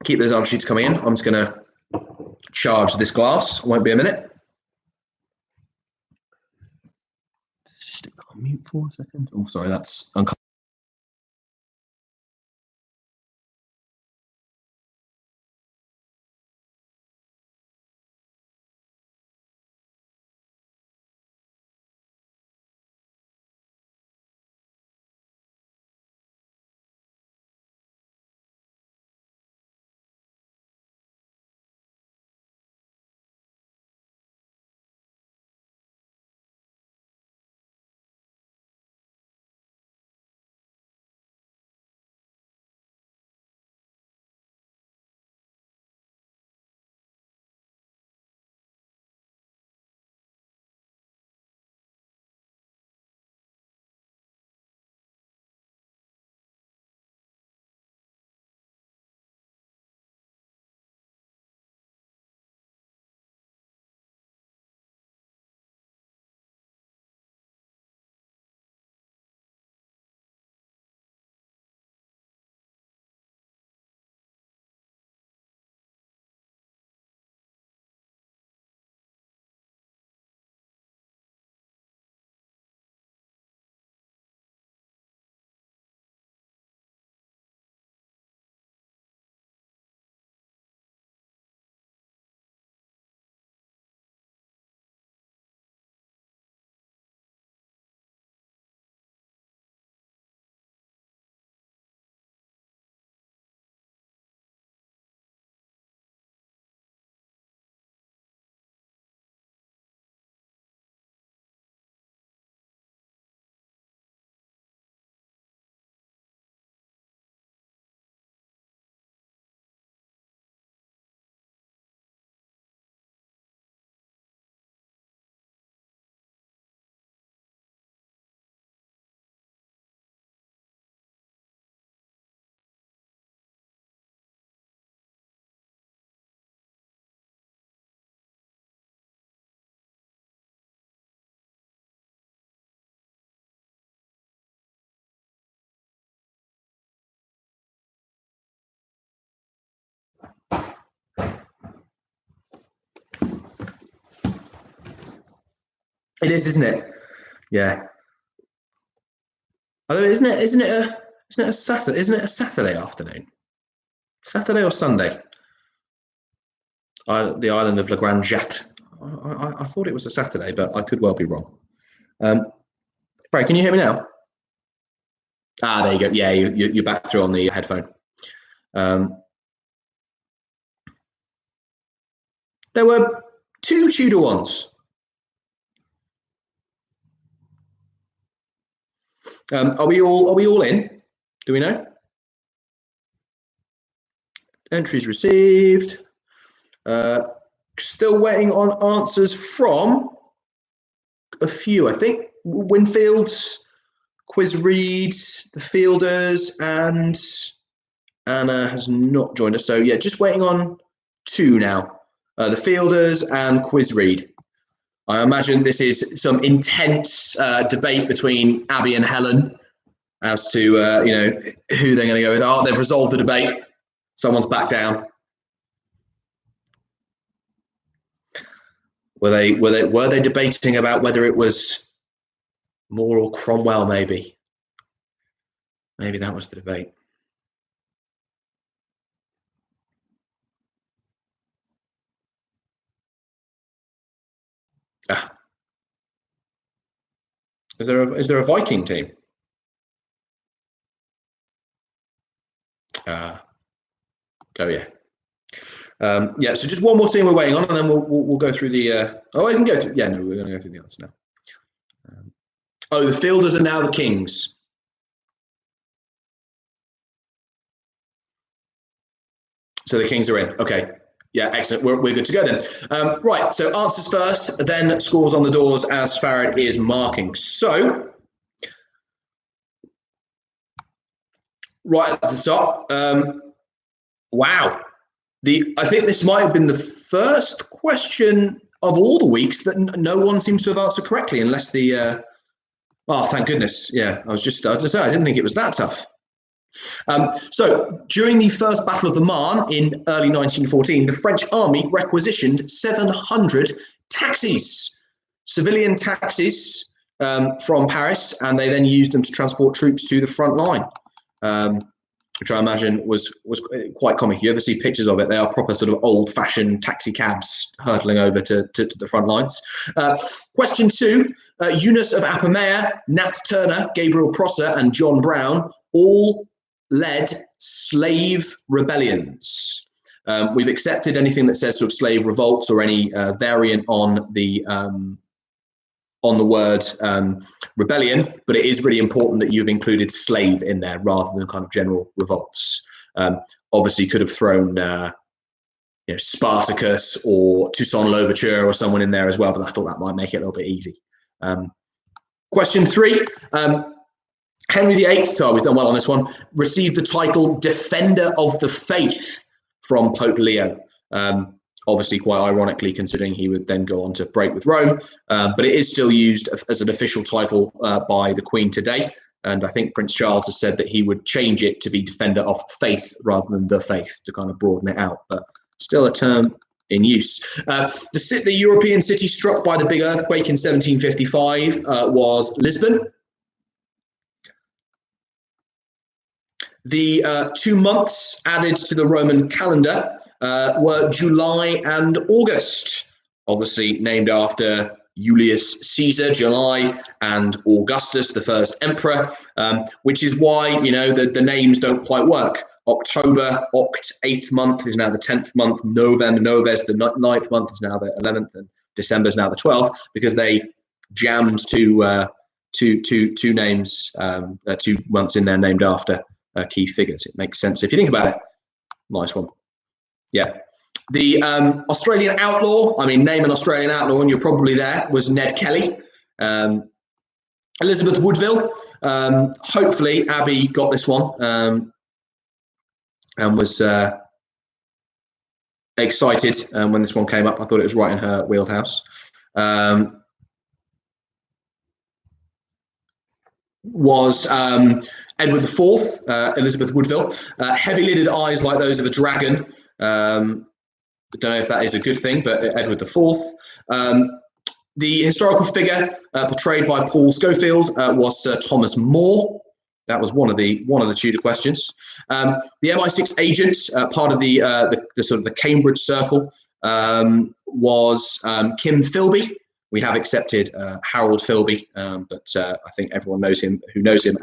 Keep those answer sheets coming in. I'm just going to charge this glass. Won't be a minute. Stick that on mute for a second. Oh, sorry, that's uncomfortable. It is, isn't it? Yeah. Although isn't it a Saturday? Isn't it a Saturday afternoon? Saturday or Sunday? The island of La Grande Jatte. I thought it was a Saturday, but I could well be wrong. Barry, can you hear me now? There you go. Yeah, you're back through on the headphone. There were 2 Tudor ones. Are we all in? Do we know? Entries received. Still waiting on answers from a few, I think. Winfield's, Quiz Reads, the Fielders, and Anna has not joined us. So yeah, just waiting on 2 now. The Fielders and Quiz Read. I imagine this is some intense debate between Abby and Helen as to who they're going to go with. Oh, they've resolved the debate. Someone's back down. Were they debating about whether it was Moore or Cromwell? Maybe that was the debate. Is there a Viking team? Oh yeah. Yeah, so just one more team we're waiting on, and then we'll go through the. I can go through. Yeah, no, we're going to go through the answer now. The Fielders are now the Kings. So the Kings are in. Okay. Yeah, excellent. We're good to go then. Right. So answers first, then scores on the doors as Farad is marking. So right at the top. Wow. I think this might have been the first question of all the weeks that no one seems to have answered correctly, unless the. Oh, thank goodness. Yeah, I was just to say, I didn't think it was that tough. So, during the First Battle of the Marne in early 1914, the French army requisitioned 700 taxis, civilian taxis from Paris, and they then used them to transport troops to the front line, which I imagine was quite comic. You ever see pictures of it? They are proper sort of old-fashioned taxi cabs hurtling over to the front lines. Question 2, Eunice of Apamea, Nat Turner, Gabriel Prosser, and John Brown all led slave rebellions. We've accepted anything that says sort of slave revolts or any variant on the word rebellion, but it is really important that you've included slave in there rather than kind of general revolts. Obviously, could have thrown Spartacus or Toussaint Louverture or someone in there as well, but I thought that might make it a little bit easy. Question 3. Henry VIII, so we've done well on this one, received the title Defender of the Faith from Pope Leo. Obviously, quite ironically, considering he would then go on to break with Rome, but it is still used as an official title by the Queen today. And I think Prince Charles has said that he would change it to be Defender of Faith rather than the Faith to kind of broaden it out, but still a term in use. The European city struck by the big earthquake in 1755 was Lisbon. The 2 months added to the Roman calendar were July and August, obviously named after Julius Caesar, July, and Augustus, the first emperor, which is why, the names don't quite work. October, Oct, 8th month is now the 10th month. November, Noves, the 9th month is now the 11th, and December is now the 12th, because they jammed two names, 2 months in there named after key figures. It makes sense if you think about it. Nice one. Yeah. The Australian outlaw, name an Australian outlaw and you're probably there, was Ned Kelly. Elizabeth Woodville. Hopefully Abby got this one and was excited when this one came up. I thought it was right in her wheelhouse. Was Edward IV, Elizabeth Woodville. Heavy-lidded eyes like those of a dragon. I don't know if that is a good thing, but Edward IV. The historical figure portrayed by Paul Schofield was Sir Thomas More. That was one of the Tudor questions. The MI6 agent, part of the sort of the Cambridge circle, was Kim Philby. We have accepted Harold Philby, but I think everyone knows him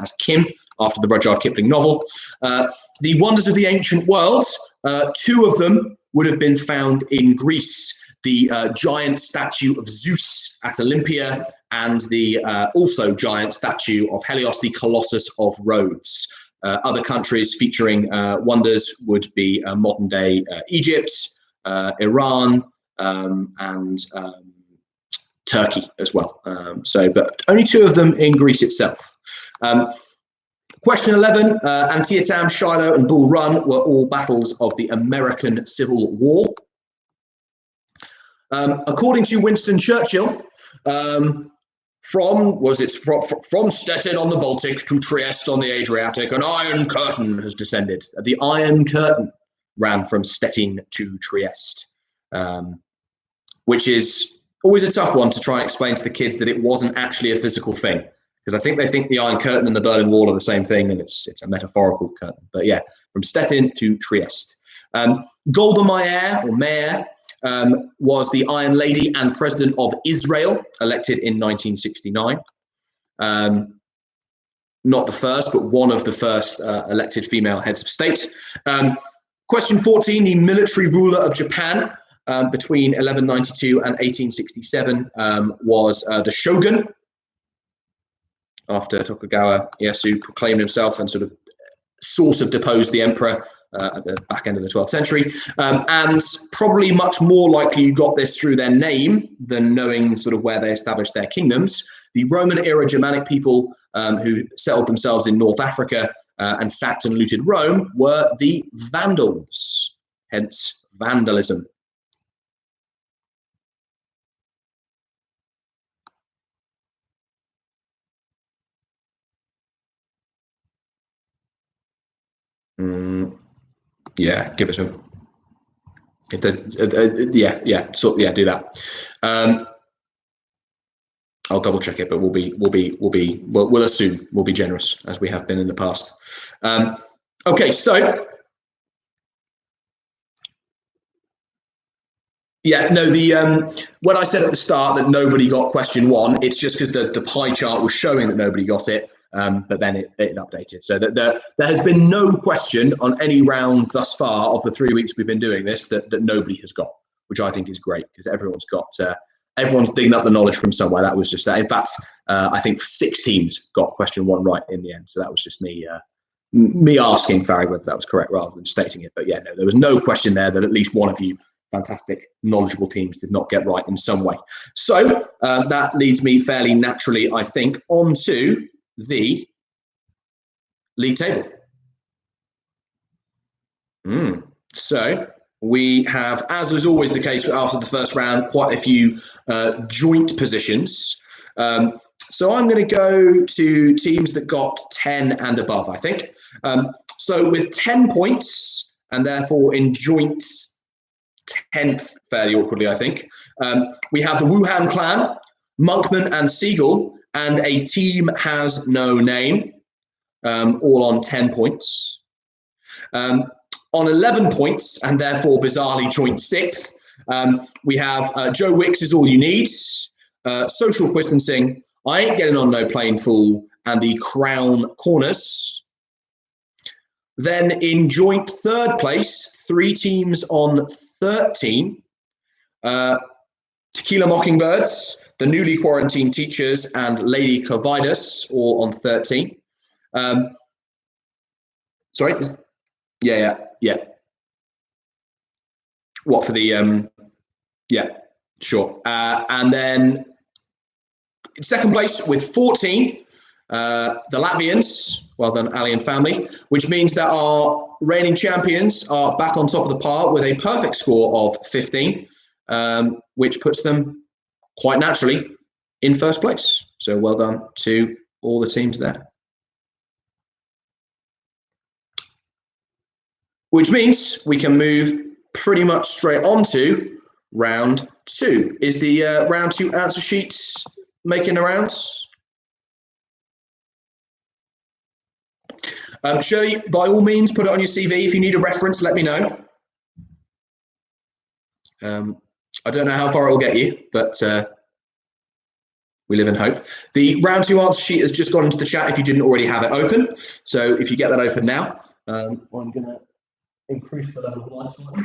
as Kim after the Rudyard Kipling novel. The wonders of the ancient world, 2 of them would have been found in Greece. The giant statue of Zeus at Olympia and the also giant statue of Helios, the Colossus of Rhodes. Other countries featuring wonders would be modern day Egypt, Iran, and Turkey as well. But only 2 of them in Greece itself. Question 11, Antietam, Shiloh, and Bull Run were all battles of the American Civil War. According to Winston Churchill, from Stettin on the Baltic to Trieste on the Adriatic, an iron curtain has descended. The Iron Curtain ran from Stettin to Trieste, which is always a tough one to try and explain to the kids that it wasn't actually a physical thing, because I think they think the Iron Curtain and the Berlin Wall are the same thing, and it's a metaphorical curtain. But yeah, from Stettin to Trieste. Golda Meir was the Iron Lady and President of Israel, elected in 1969. Not the first, but one of the first elected female heads of state. Question 14, the military ruler of Japan between 1192 and 1867 was the shogun, after Tokugawa Ieyasu proclaimed himself and sort of deposed the emperor at the back end of the 12th century. And probably much more likely you got this through their name than knowing sort of where they established their kingdoms. The Roman era Germanic people who settled themselves in North Africa and sacked and looted Rome were the Vandals, hence vandalism. Yeah, give it to him. Yeah, do that. I'll double check it, but we'll assume we'll be generous as we have been in the past. Okay, so yeah, no, when I said at the start that nobody got question 1, it's just because the pie chart was showing that nobody got it, but then it updated. So that there has been no question on any round thus far of the 3 weeks we've been doing this that nobody has got, which I think is great because everyone's digging up the knowledge from somewhere. That was just that. In fact, I think 6 teams got question 1 right in the end. So that was just me asking Farry whether that was correct rather than stating it. But yeah, no, there was no question there that at least one of you fantastic, knowledgeable teams did not get right in some way. So that leads me fairly naturally, I think, onto the league table. So we have, as was always the case after the first round, quite a few joint positions. So I'm going to go to teams that got 10 and above, I think. So with 10 points, and therefore in joint 10th, fairly awkwardly, I think, we have the Wuhan Clan, Monkman and Siegel, and a team has no name, all on 10 points. On 11 points, and therefore bizarrely joint 6th, we have Joe Wicks is all you need, social distancing, I ain't getting on no plane fool, and the Crown Corners. Then in joint 3rd place, 3 teams on 13, Tequila Mockingbirds, the newly quarantined teachers, and Lady Covidus, all on 13. Sorry? Yeah. What for the, yeah, sure. And then in 2nd place with 14, the Latvians, well done, Ali and family, which means that our reigning champions are back on top of the pile with a perfect score of 15, which puts them quite naturally in 1st place. So well done to all the teams there. Which means we can move pretty much straight on to round 2. Is the round 2 answer sheets making the rounds? Shirley, by all means, put it on your CV. If you need a reference, let me know. I don't know how far it will get you, but we live in hope. The round 2 answer sheet has just gone into the chat if you didn't already have it open. So if you get that open now, I'm going to increase the level of light slightly.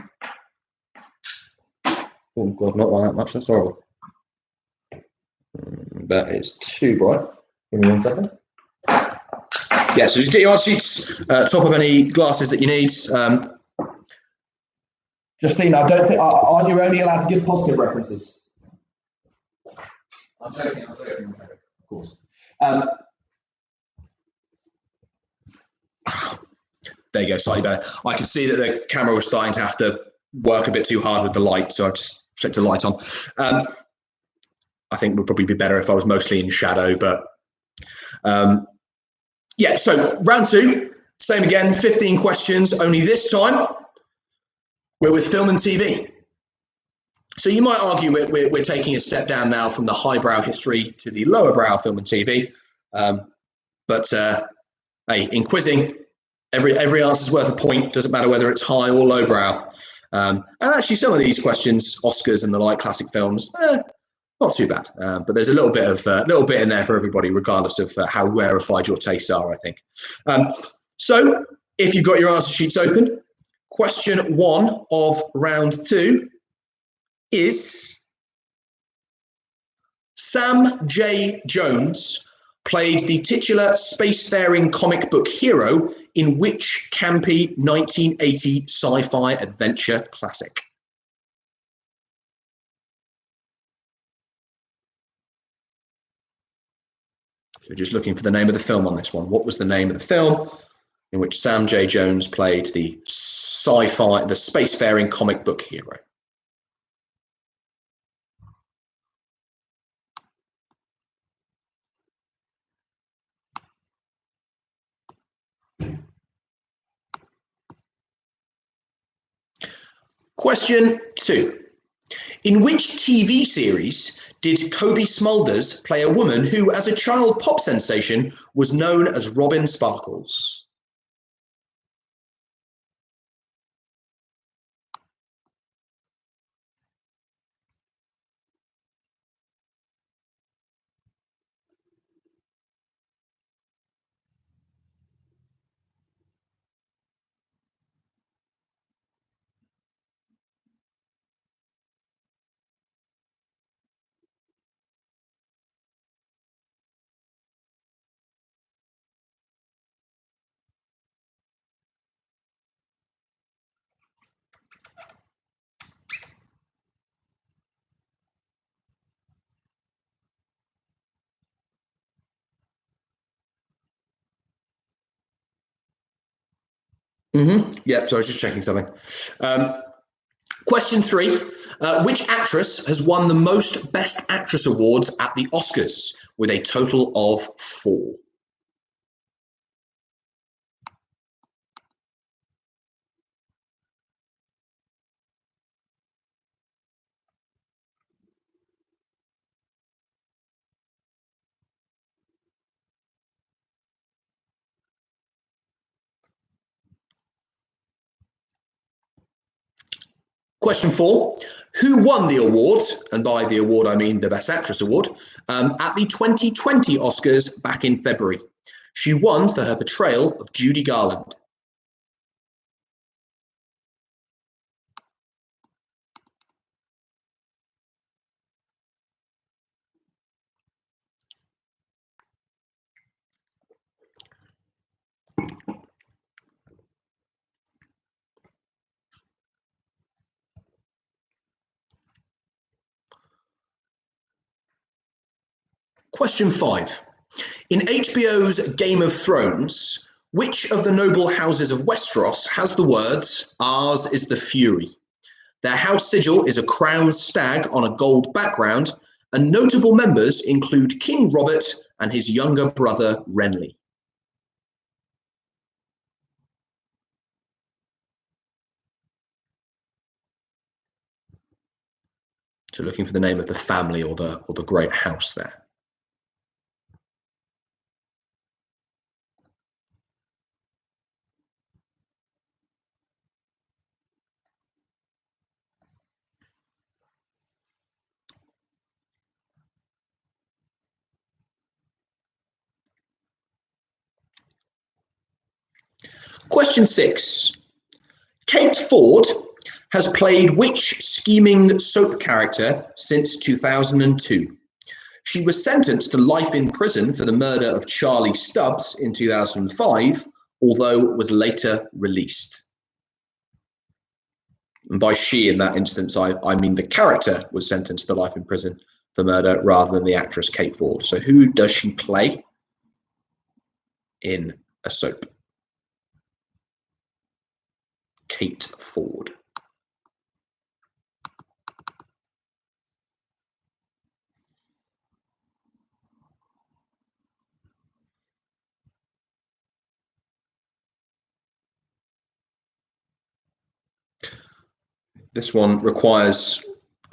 Oh God, not by that much, that's horrible. That is too bright. Give me 1 second. Yeah, so just get your answer sheets, top of any glasses that you need. Justine, I don't think, aren't you only allowed to give positive references? I'm joking, of course. There you go, slightly better. I could see that the camera was starting to have to work a bit too hard with the light, so I've just flicked the light on. I think it would probably be better if I was mostly in shadow, but yeah, so round 2, same again, 15 questions, only this time we're with film and TV. So you might argue we're taking a step down now from the highbrow history to the lower brow film and TV. But hey, in quizzing, every answer is worth a point, doesn't matter whether it's high or low brow. And actually some of these questions, Oscars and the like classic films, not too bad, but there's a little bit in there for everybody, regardless of how rarefied your tastes are, I think. So if you've got your answer sheets open, question 1 of round 2 is: Sam J. Jones played the titular spacefaring comic book hero in which campy 1980 sci-fi adventure classic? So just looking for the name of the film on this one. What was the name of the film? in which Sam J. Jones played the spacefaring comic book hero? Question 2. In which TV series did Kobe Smulders play a woman who, as a child pop sensation, was known as Robin Sparkles? Yeah, so I was just checking something. Question 3. Which actress has won the most Best Actress awards at the Oscars, with a total of 4? Question 4. Who won the award, and by the award I mean the Best Actress award, at the 2020 Oscars back in February? She won for her portrayal of Judy Garland. Question 5. In HBO's Game of Thrones, which of the noble houses of Westeros has the words, "Ours is the Fury"? Their house sigil is a crowned stag on a gold background, and notable members include King Robert and his younger brother Renly. So looking for the name of the family or the great house there. Question 6. Kate Ford has played which scheming soap character since 2002? She was sentenced to life in prison for the murder of Charlie Stubbs in 2005, although was later released. And by she in that instance, I mean the character was sentenced to life in prison for murder rather than the actress Kate Ford. So who does she play in a soap? Kate Ford. This one requires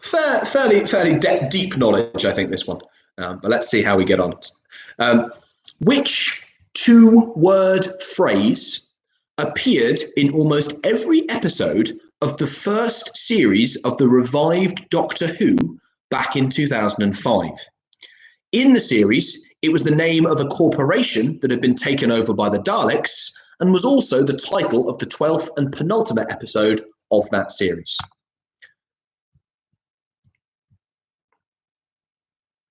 fairly deep knowledge, I think, this one. But let's see how we get on. Which two-word phrase appeared in almost every episode of the first series of the revived Doctor Who back in 2005? In the series, it was the name of a corporation that had been taken over by the Daleks and was also the title of the 12th and penultimate episode of that series.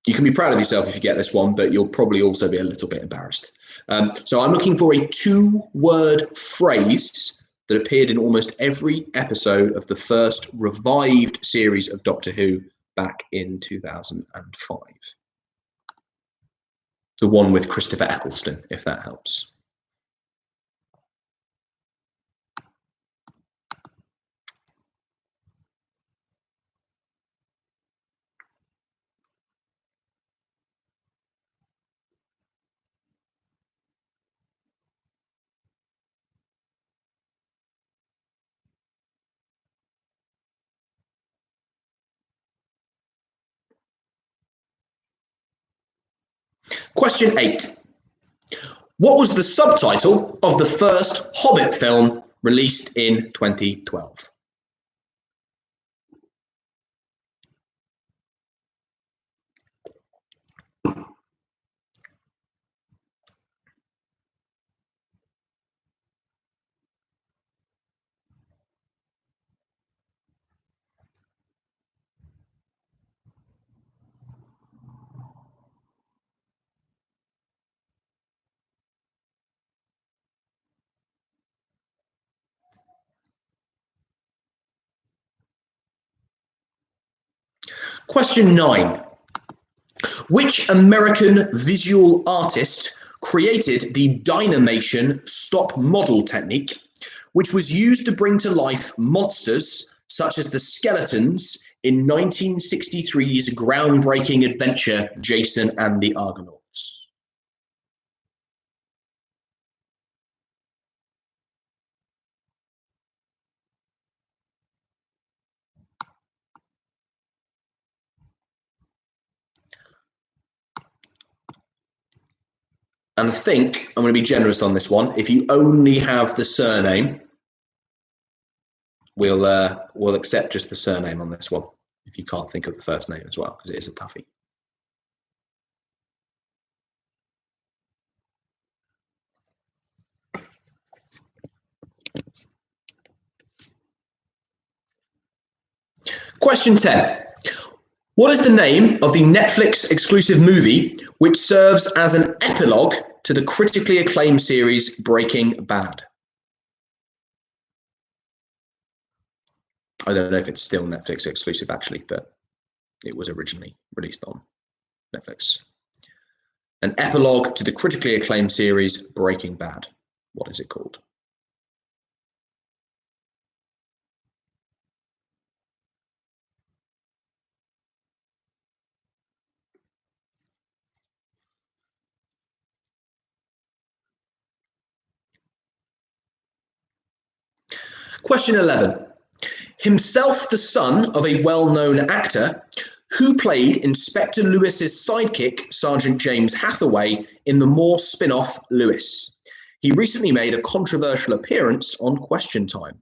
You can be proud of yourself if you get this one, but you'll probably also be a little bit embarrassed. So I'm looking for a two-word phrase that appeared in almost every episode of the first revived series of Doctor Who back in 2005. The one with Christopher Eccleston, if that helps. Question 8. What was the subtitle of the first Hobbit film released in 2012? Question 9. Which American visual artist created the Dynamation stop model technique, which was used to bring to life monsters such as the skeletons in 1963's groundbreaking adventure Jason and the Argonauts? And I think I'm going to be generous on this one. If you only have the surname, we'll accept just the surname on this one. If you can't think of the first name as well, because it is a toughie. Question 10. What is the name of the Netflix exclusive movie which serves as an epilogue to the critically acclaimed series Breaking Bad? I don't know if it's still Netflix exclusive actually, but it was originally released on Netflix. An epilogue to the critically acclaimed series Breaking Bad. What is it called? Question 11. Himself the son of a well-known actor, who played Inspector Lewis's sidekick, Sergeant James Hathaway, in the Moore spin-off Lewis. He recently made a controversial appearance on Question Time.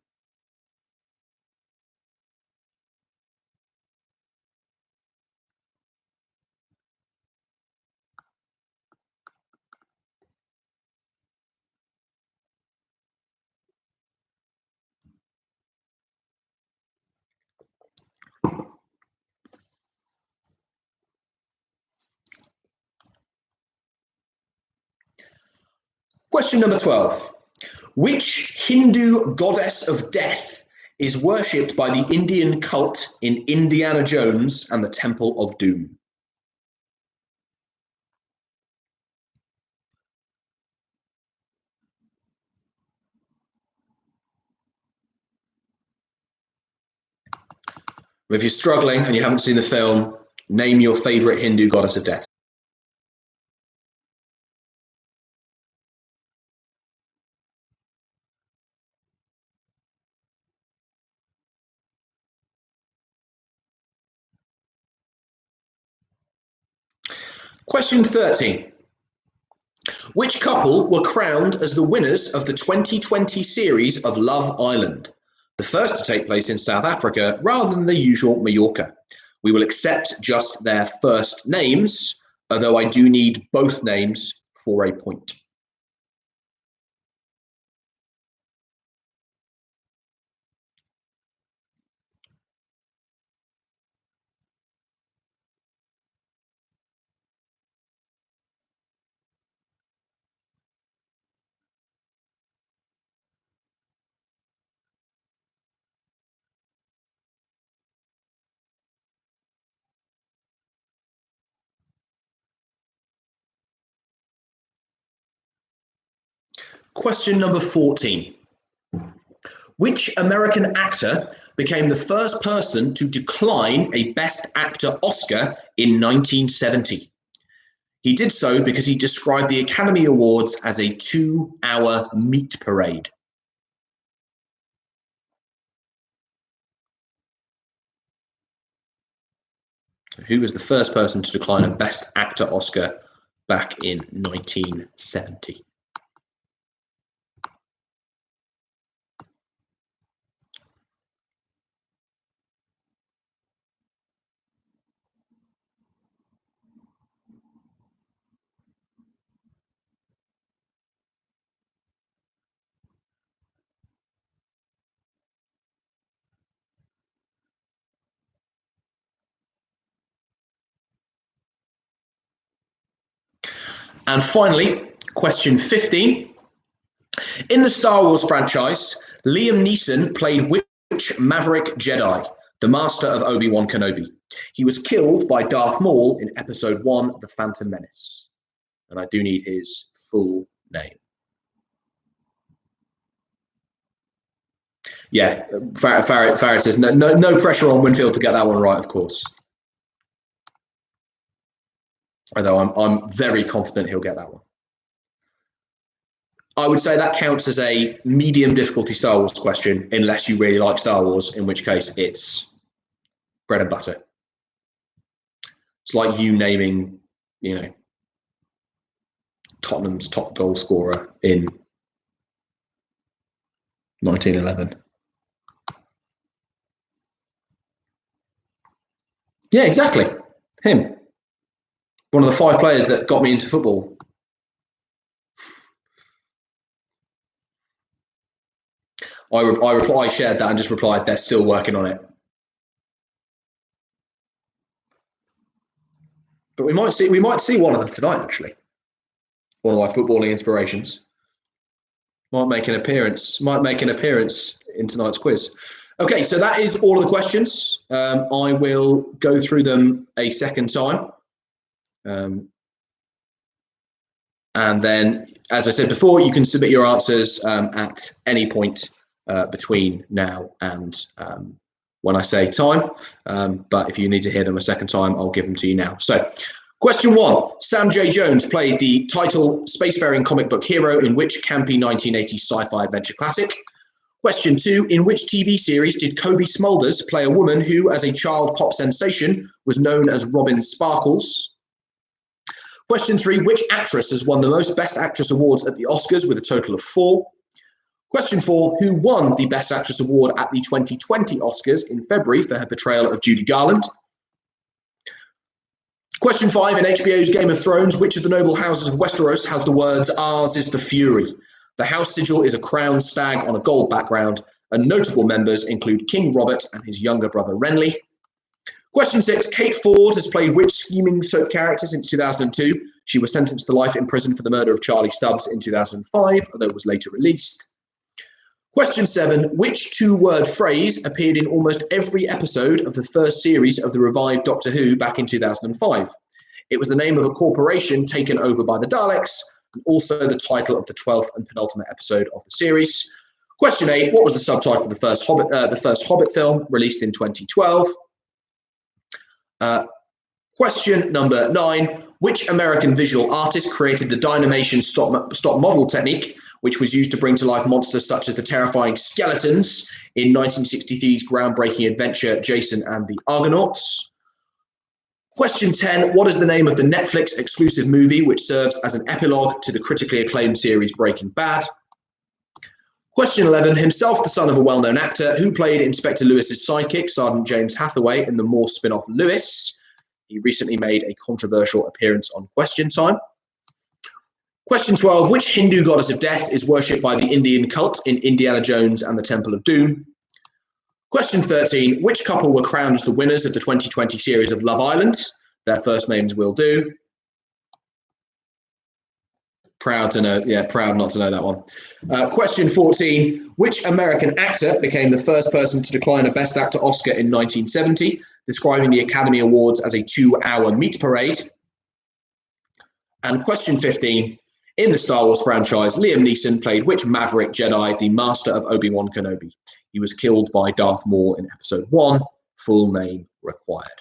Question number 12. Which Hindu goddess of death is worshipped by the Indian cult in Indiana Jones and the Temple of Doom? If you're struggling and you haven't seen the film, name your favourite Hindu goddess of death. Question 13. Which couple were crowned as the winners of the 2020 series of Love Island? The first to take place in South Africa rather than the usual Mallorca. We will accept just their first names, although I do need both names for a point. Question number 14. Which American actor became the first person to decline a Best Actor Oscar in 1970? He did so because he described the Academy Awards as a 2-hour meat parade. Who was the first person to decline a Best Actor Oscar back in 1970. And finally, question 15. In the Star Wars franchise, Liam Neeson played which Maverick Jedi, the master of Obi-Wan Kenobi? He was killed by Darth Maul in Episode 1, The Phantom Menace. And I do need his full name. Yeah, Farrett says no pressure on Winfield to get that one right, of course. Although I'm very confident he'll get that one. I would say that counts as a medium difficulty Star Wars question, unless you really like Star Wars, in which case it's bread and butter. It's like you naming, Tottenham's top goal scorer in 1911. Yeah, exactly. Him. One of the 5 players that got me into football. I shared that and just replied, they're still working on it. But we might see one of them tonight, actually. One of my footballing inspirations. Might make an appearance in tonight's quiz. Okay, so that is all of the questions. I will go through them a second time. And then, as I said before, you can submit your answers at any point between now and when I say time. But if you need to hear them a second time, I'll give them to you now. So, question 1. Sam J. Jones played the title spacefaring comic book hero in which campy 1980s sci-fi adventure classic? Question 2. In which TV series did Kobe Smulders play a woman who, as a child pop sensation, was known as Robin Sparkles? Question 3. Which actress has won the most Best Actress awards at the Oscars with a total of 4? Question 4. Who won the Best Actress award at the 2020 Oscars in February for her portrayal of Judy Garland? Question 5. In HBO's Game of Thrones, which of the noble houses of Westeros has the words, "Ours is the Fury"? The house sigil is a crowned stag on a gold background, and notable members include King Robert and his younger brother Renly. Question 6. Kate Ford has played which scheming soap character since 2002? She was sentenced to life in prison for the murder of Charlie Stubbs in 2005, although was later released. Question 7. Which 2-word phrase appeared in almost every episode of the first series of the revived Doctor Who back in 2005? It was the name of a corporation taken over by the Daleks, and also the title of the 12th and penultimate episode of the series. Question 8. What was the subtitle of the first Hobbit film, released in 2012? Question number 9. Which American visual artist created the Dynamation stop model technique, which was used to bring to life monsters such as the terrifying skeletons in 1963's groundbreaking adventure Jason and the Argonauts? Question 10. What is the name of the Netflix exclusive movie which serves as an epilogue to the critically acclaimed series Breaking Bad? Question 11. Himself the son of a well-known actor, who played Inspector Lewis's sidekick, Sergeant James Hathaway, in the Morse spin-off Lewis? He recently made a controversial appearance on Question Time. Question 12. Which Hindu goddess of death is worshipped by the Indian cult in Indiana Jones and the Temple of Doom? Question 13. Which couple were crowned as the winners of the 2020 series of Love Island? Their first names will do. Proud not to know that one. Question 14. Which American actor became the first person to decline a Best Actor Oscar in 1970, describing the Academy Awards as a 2-hour meat parade? And question 15. In the Star Wars franchise, Liam Neeson played which Maverick Jedi, the master of Obi-Wan Kenobi? He was killed by Darth Maul in Episode 1. Full name required.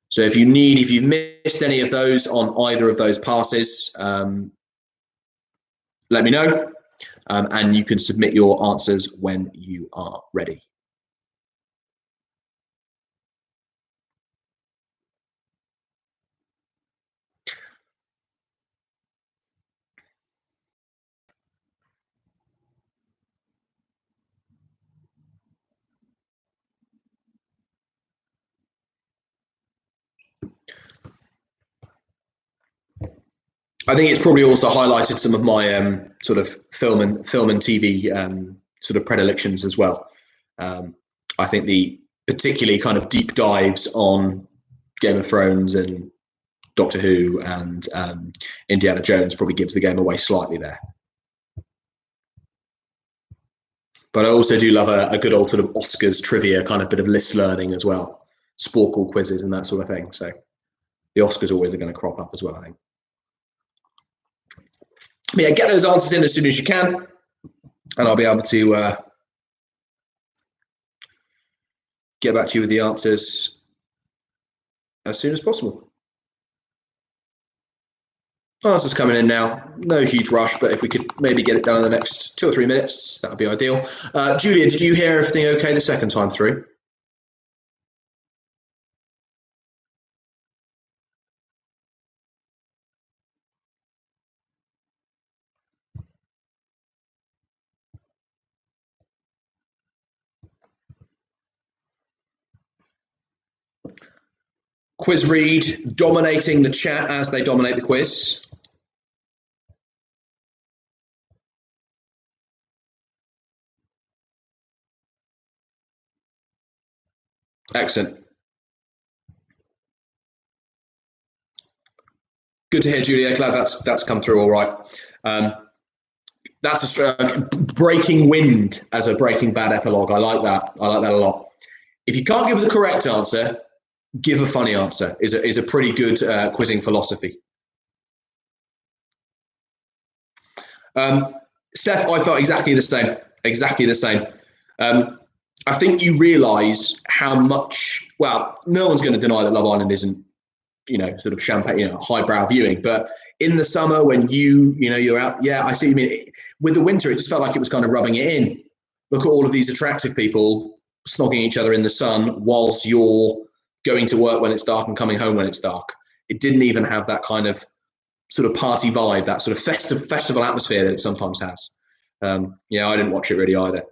So if you've missed any of those on either of those passes, let me know, and you can submit your answers when you are ready. I think it's probably also highlighted some of my sort of film and TV sort of predilections as well. I think the particularly kind of deep dives on Game of Thrones and Doctor Who and Indiana Jones probably gives the game away slightly there. But I also do love a good old sort of Oscars trivia, kind of bit of list learning as well, Sporkle quizzes and that sort of thing. So the Oscars always are going to crop up as well, I think. But yeah, get those answers in as soon as you can, and I'll be able to get back to you with the answers as soon as possible. Answers coming in now. No huge rush, but if we could maybe get it done in the next 2 or 3 minutes, that would be ideal. Julia, did you hear everything okay the second time through? Quiz read dominating the chat as they dominate the quiz. Excellent. Good to hear, Julia. Glad that's come through all right. That's a breaking wind as a Breaking Bad epilogue. I like that. I like that a lot. If you can't give the correct answer, give a funny answer. Is a pretty good quizzing philosophy. Steph, I felt exactly the same. Exactly the same. I think you realise how much. Well, no one's going to deny that Love Island isn't, sort of champagne, highbrow viewing. But in the summer, when you're out, yeah, I see. I mean, with the winter, it just felt like it was kind of rubbing it in. Look at all of these attractive people snogging each other in the sun whilst you're going to work when it's dark and coming home when it's dark. It didn't even have that kind of sort of party vibe, that sort of festival atmosphere that it sometimes has. Yeah, I didn't watch it really either.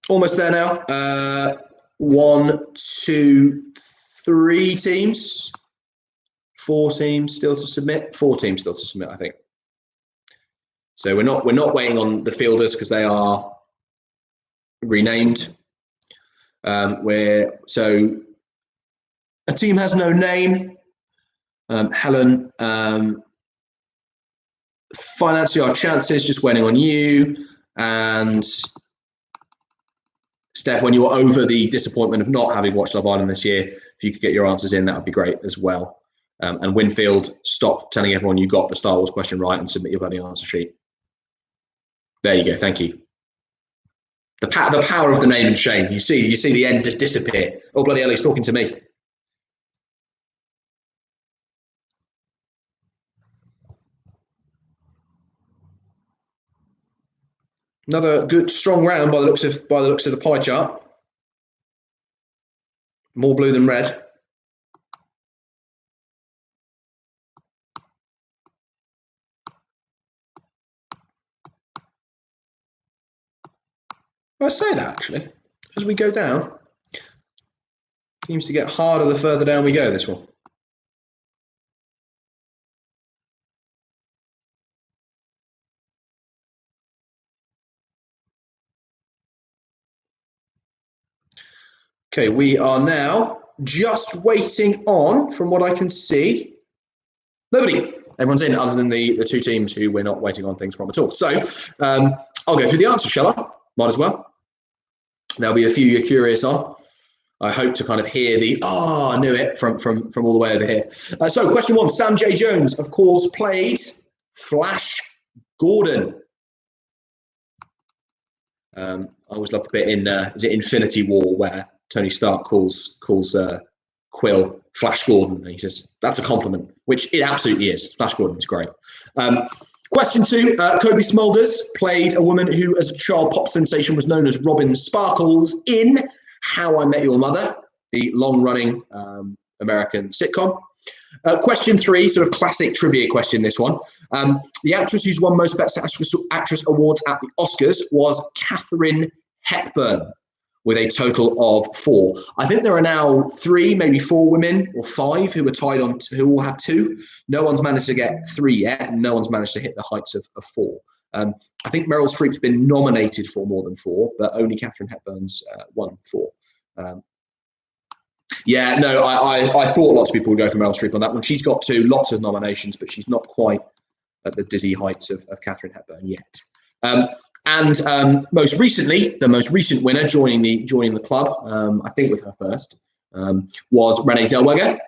Almost there now. 1, 2, 3 teams. 4 teams still to submit. 4 teams still to submit, I think. So we're not waiting on the fielders because they are renamed. So a team has no name. Helen, financing our chances, just waiting on you. And Steph, when you're over the disappointment of not having watched Love Island this year, if you could get your answers in, that would be great as well. And Winfield, stop telling everyone you got the Star Wars question right and submit your bloody answer sheet. There you go. Thank you. The power of the name and shame. You see the end just disappear. Oh, bloody hell, he's talking to me. Another good, strong round by the looks of the pie chart. More blue than red. I say that actually, as we go down, seems to get harder the further down we go. This one. Okay, we are now just waiting on, from what I can see, nobody. Everyone's in, other than the 2 teams who we're not waiting on things from at all. So I'll go through the answers, shall I? Might as well. There'll be a few you're curious on. I hope to kind of hear I knew it from all the way over here. So question 1, Sam J. Jones, of course, played Flash Gordon. I always love the bit in is it Infinity War where Tony Stark calls Quill Flash Gordon, and he says that's a compliment, which it absolutely is. Flash Gordon is great. Question 2, Kobe Smulders played a woman who, as a child pop sensation, was known as Robin Sparkles in How I Met Your Mother, the long-running American sitcom. Question 3, sort of classic trivia question, this one. The actress who's won most Best Actress awards at the Oscars was Katharine Hepburn. with a total of 4. I think there are now 3, maybe 4 women or 5 who are tied on, who all have 2. No one's managed to get 3 yet, and no one's managed to hit the heights of 4. I think Meryl Streep's been nominated for more than 4, but only Katharine Hepburn's won 4. Yeah, no, I thought lots of people would go for Meryl Streep on that one. She's got 2, lots of nominations, but she's not quite at the dizzy heights of Katharine Hepburn yet. Most recently, the most recent winner joining the club, I think with her first, was Renee Zellweger.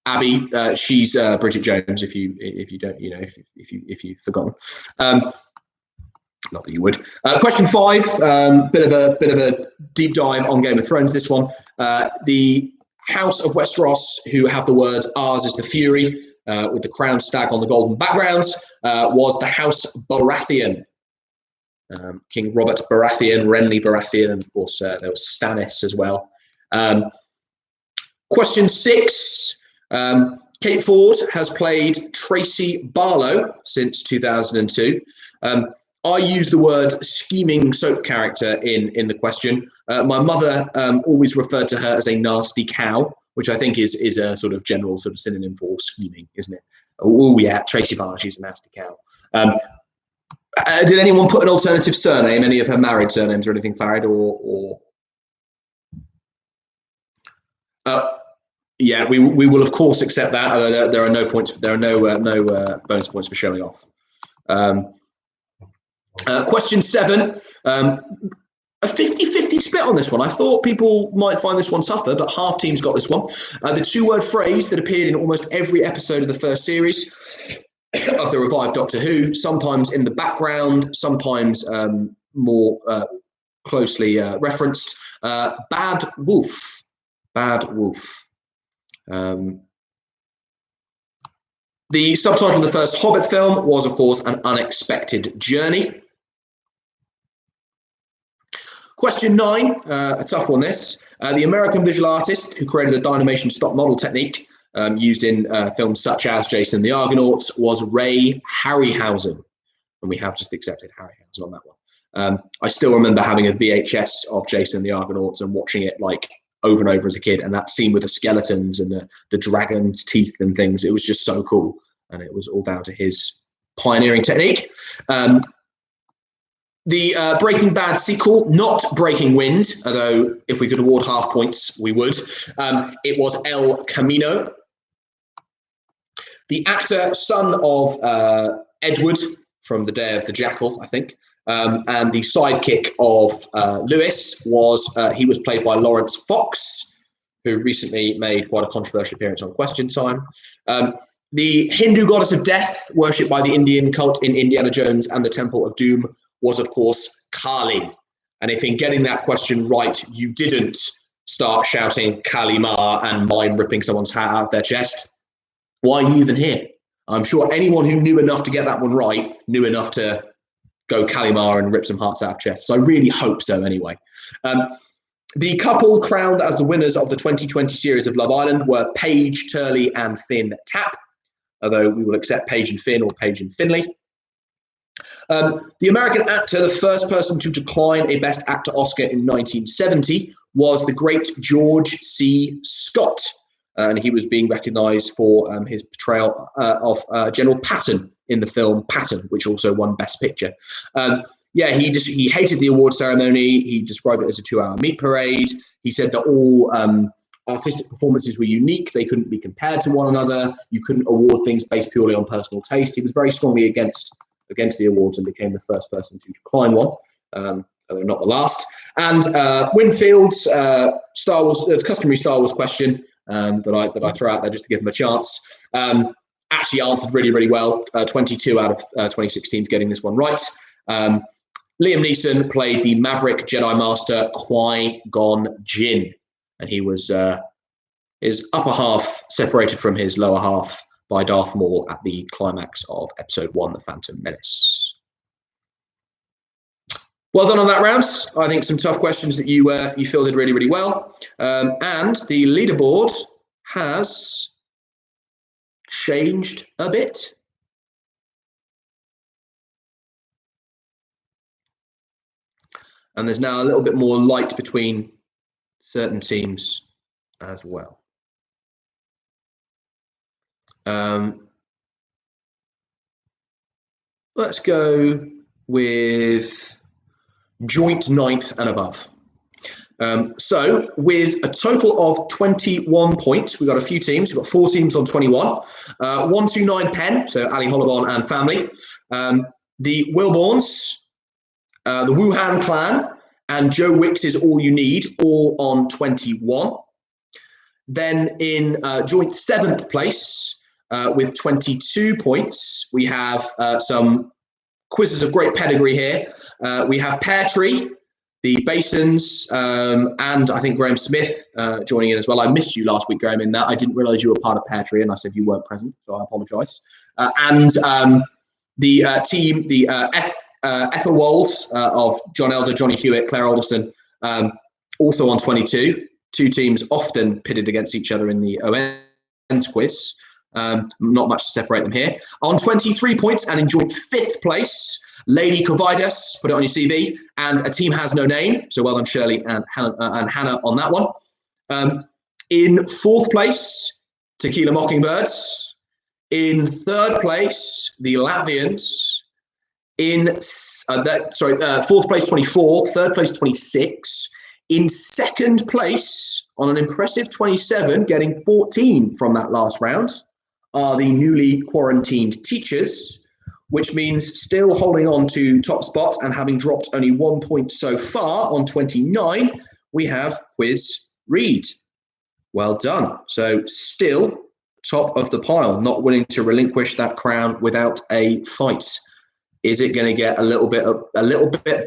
Abby, she's Bridget Jones. If you don't, if you've forgotten. Not that you would. Question 5, bit of a deep dive on Game of Thrones. This one, the House of Westeros, who have the words "Ours is the Fury" with the crowned stag on the golden backgrounds, was the House Baratheon. King Robert Baratheon, Renly Baratheon, and of course there was Stannis as well. Question 6. Kate Ford has played Tracy Barlow since 2002. I used the word scheming soap character in the question. My mother always referred to her as a nasty cow, which I think is a sort of general sort of synonym for scheming, isn't it? Oh yeah, Tracy Barlow, she's a nasty cow. Did anyone put an alternative surname, any of her married surnames or anything, Farid, or? Yeah, we will of course accept that. Although there are no points. There are no bonus points for showing off. Question 7. A 50-50 split on this one. I thought people might find this one tougher, but half teams got this one. The 2-word phrase that appeared in almost every episode of the first series of the revived Doctor Who, sometimes in the background, sometimes more closely referenced. Bad wolf. Bad wolf. The subtitle of the first Hobbit film was, of course, An Unexpected Journey. Question 9, a tough one this. The American visual artist who created the Dynamation stop model technique used in films such as Jason and the Argonauts was Ray Harryhausen. And we have just accepted Harryhausen on that one. I still remember having a VHS of Jason and the Argonauts and watching it like over and over as a kid, and that scene with the skeletons and the dragon's teeth and things, it was just so cool, and it was all down to his pioneering technique. The Breaking Bad sequel, not Breaking Wind, although if we could award half points, we would. It was El Camino. The actor, son of Edward from The Day of the Jackal, I think, and the sidekick of Lewis he was played by Lawrence Fox, who recently made quite a controversial appearance on Question Time. The Hindu goddess of death, worshipped by the Indian cult in Indiana Jones and the Temple of Doom, was, of course, Kali. And if in getting that question right, you didn't start shouting Kali Ma and mime ripping someone's hat out of their chest, why are you even here? I'm sure anyone who knew enough to get that one right knew enough to go Kali Ma and rip some hearts out of chests. So I really hope so anyway. The couple crowned as the winners of the 2020 series of Love Island were Paige Turley and Finn Tapp, although we will accept Paige and Finn or Paige and Finley. The American actor, the first person to decline a Best Actor Oscar in 1970, was the great George C. Scott. And he was being recognised for his portrayal of General Patton in the film Patton, which also won Best Picture. He hated the award ceremony. He described it as a 2-hour meat parade. He said that all artistic performances were unique. They couldn't be compared to one another. You couldn't award things based purely on personal taste. He was very strongly against the awards and became the first person to decline one, although not the last. And Winfield's Star Wars, customary Star Wars question that I throw out there just to give him a chance, actually answered really, really well. 22 out of 2016 getting this one right. Liam Neeson played the Maverick Jedi Master Qui-Gon Jinn, and he was his upper half separated from his lower half by Darth Maul at the climax of Episode 1, The Phantom Menace. Well done on that, Rams. I think some tough questions that you fielded really, really well. And the leaderboard has changed a bit. And there's now a little bit more light between certain teams as well. Let's go with joint ninth and above. So with a total of 21 points, we've got a few teams. We've got 4 teams on 21. 129 Penn, so Ali Hollobon and family. The Wilborns, the Wuhan clan, and Joe Wicks's All You Need, all on 21. Then in joint 7th place with 22 points, we have some quizzes of great pedigree here. We have Pear Tree, the Basons, and I think Graham Smith joining in as well. I missed you last week, Graham, in that. I didn't realise you were part of Pear Tree, and I said you weren't present, so I apologise. And the team, the Ethelwolds of John Elder, Johnny Hewitt, Claire Alderson, also on 22. 2 teams often pitted against each other in the ON's quiz. Not much to separate them here. On 23 points and in joint 5th place, Lady Covidas, put it on your CV, and A Team Has No Name. So well done, Shirley and Hannah on that one. In 4th place, Tequila Mockingbirds. In 3rd place, the Latvians. In 4th place, 24. 3rd place, 26. In 2nd place, on an impressive 27, getting 14 from that last round, are the newly quarantined teachers, which means still holding on to top spot and having dropped only 1 point so far on 29, we have Quiz Reed. Well done. So still top of the pile, not willing to relinquish that crown without a fight. Is it going to get a little bit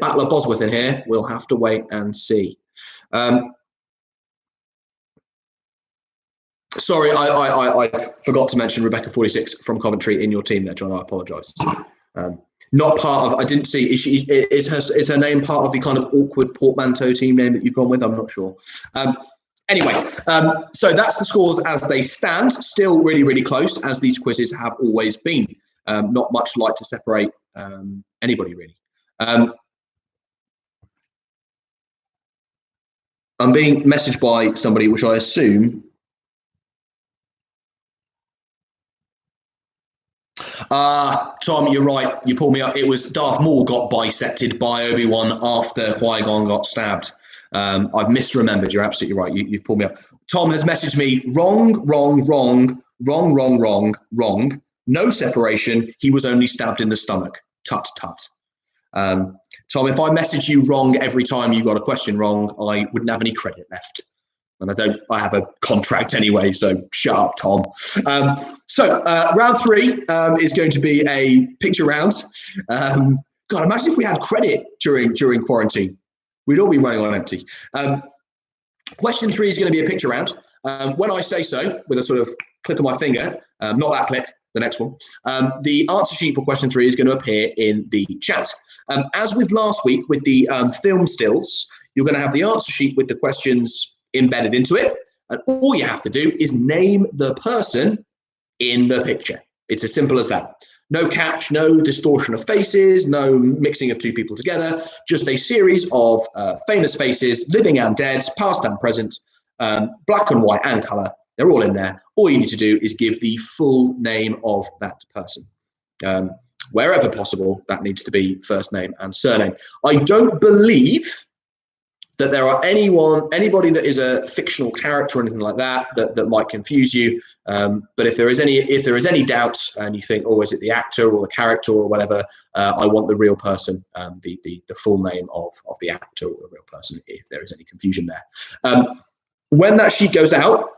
Battle of Bosworth in here? We'll have to wait and see. Sorry, I forgot to mention Rebecca 46 from Coventry in your team there, John. I apologise. Not part of. I didn't see. Is her name part of the kind of awkward portmanteau team name that you've gone with? I'm not sure. Anyway, so that's the scores as they stand. Still really, really close, as these quizzes have always been. Not much light to separate anybody really. I'm being messaged by somebody, which I assume. Tom, you're right. You pulled me up. It was Darth Maul got bisected by Obi-Wan after Qui-Gon got stabbed. I've misremembered. You're absolutely right. You've pulled me up. Tom has messaged me, wrong. No separation. He was only stabbed in the stomach. Tut, tut. Tom, if I message you wrong every time you got a question wrong, I wouldn't have any credit left. And I have a contract anyway, so shut up, Tom. So round 3 is going to be a picture round. God, imagine if we had credit during quarantine. We'd all be running on empty. Question 3 is going to be a picture round. When I say so, with a sort of click of my finger, not that click, the next one, the answer sheet for question 3 is going to appear in the chat. As with last week with the film stills, you're going to have the answer sheet with the questions embedded into it, and all you have to do is name the person in the picture. It's as simple as that. No catch, no distortion of faces, no mixing of 2 people together, just a series of famous faces, living and dead, past and present, black and white and colour. They're all in there. All you need to do is give the full name of that person. Wherever possible, that needs to be first name and surname. I don't believe that there are anybody that is a fictional character or anything like that might confuse you. But if there is any doubt and you think, oh, is it the actor or the character or whatever, I want the real person, the full name of the actor or the real person, if there is any confusion there. When that sheet goes out,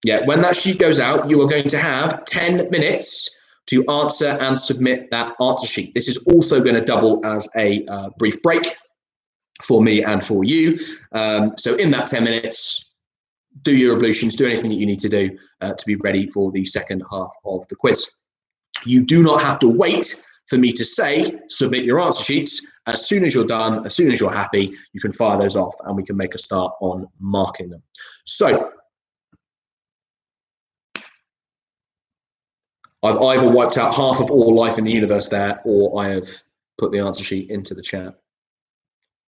you are going to have 10 minutes to answer and submit that answer sheet. This is also going to double as a brief break for me and for you. So in that 10 minutes, do your ablutions, do anything that you need to do to be ready for the second half of the quiz. You do not have to wait for me to say, submit your answer sheets. As soon as you're done, as soon as you're happy, you can fire those off and we can make a start on marking them. So I've either wiped out half of all life in the universe there, or I have put the answer sheet into the chat.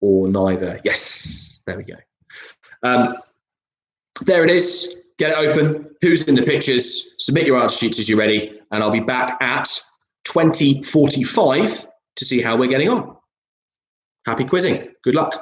or neither. Yes, there we go. There it is. Get it open. Who's in the pictures? Submit your answer sheets as you're ready, and I'll be back at 20:45 to see how we're getting on. Happy quizzing. Good luck.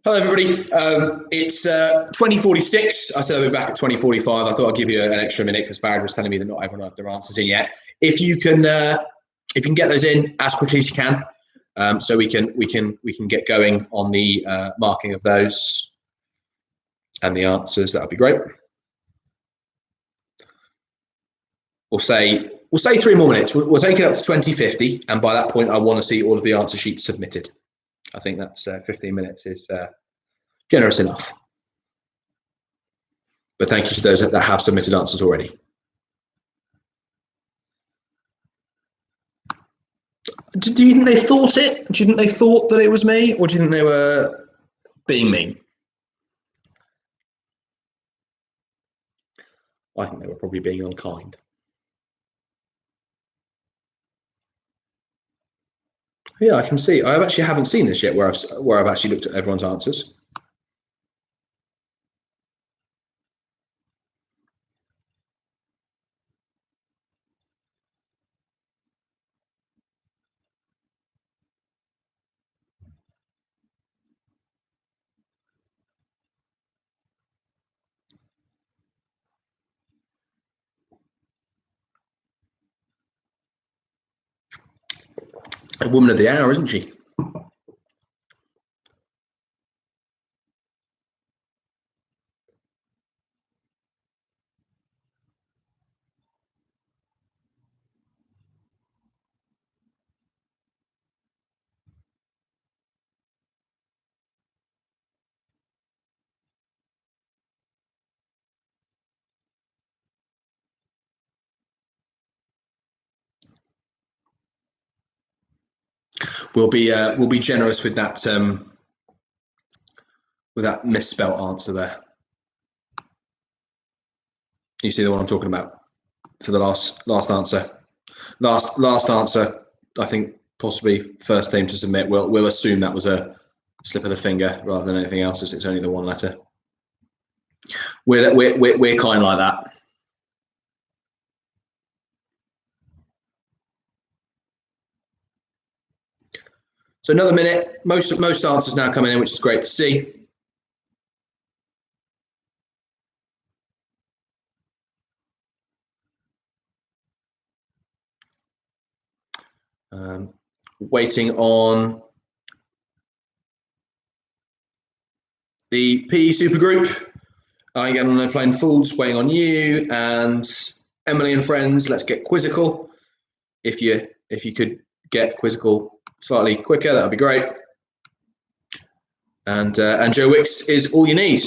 Hello, everybody. It's 20:46. I said I'll be back at 20:45. I thought I'd give you an extra minute because Farad was telling me that not everyone had their answers in yet. If you can get those in as quickly as you can, so we can get going on the marking of those and the answers, that would be great. We'll say 3 more minutes. We'll take it up to 20:50, and by that point, I want to see all of the answer sheets submitted. I think that's 15 minutes is generous enough. But thank you to those that have submitted answers already. Do you think they thought it? Do you think they thought that it was me, or do you think they were being mean? I think they were probably being unkind. Yeah, I can see. I actually haven't seen this yet, where I've actually looked at everyone's answers. A woman of the hour, isn't she? We'll be generous with that misspelt answer there. You see the one I'm talking about for the last answer. Last answer. I think possibly first name to submit. We'll assume that was a slip of the finger rather than anything else, as it's only the one letter. We're kind like that. So another minute. Most answers now coming in, which is great to see. Waiting on the PE Supergroup. I get on playing Fools, waiting on you, and Emily and friends. Let's get quizzical. If you could get quizzical slightly quicker, that would be great. And Joe Wicks is all you need.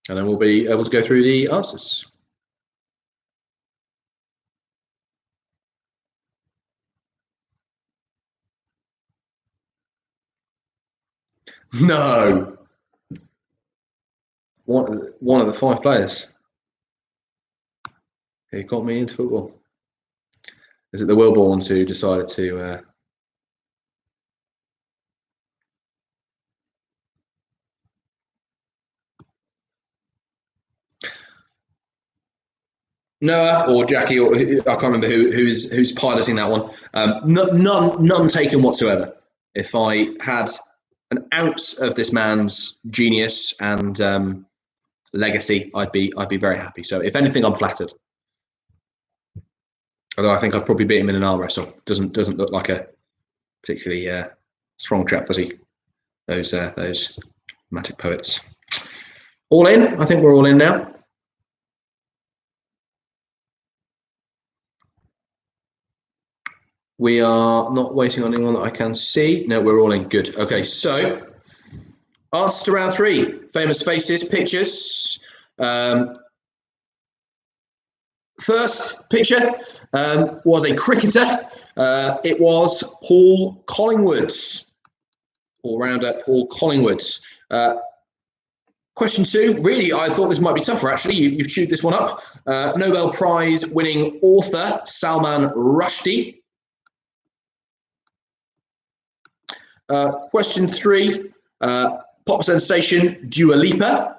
And then we'll be able to go through the answers. No. One of the 5 players who got me into football. Is it the Wilborns who decided to Noah or Jackie, or I can't remember who's piloting that one. None taken whatsoever. If I had an ounce of this man's genius and legacy, I'd be very happy. So if anything, I'm flattered. Although I think I'd probably beat him in an arm wrestle. Doesn't look like a particularly strong chap, does he? Those romantic poets. All in. I think we're all in now. We are not waiting on anyone that I can see. No, we're all in. Good. Okay, so answers to round 3. Famous faces, pictures. First picture was a cricketer. It was Paul Collingwood. All-rounder Paul Collingwood. Question 2, really, I thought this might be tougher, actually. You've chewed this one up. Nobel Prize winning author Salman Rushdie. Question 3, pop sensation Dua Lipa.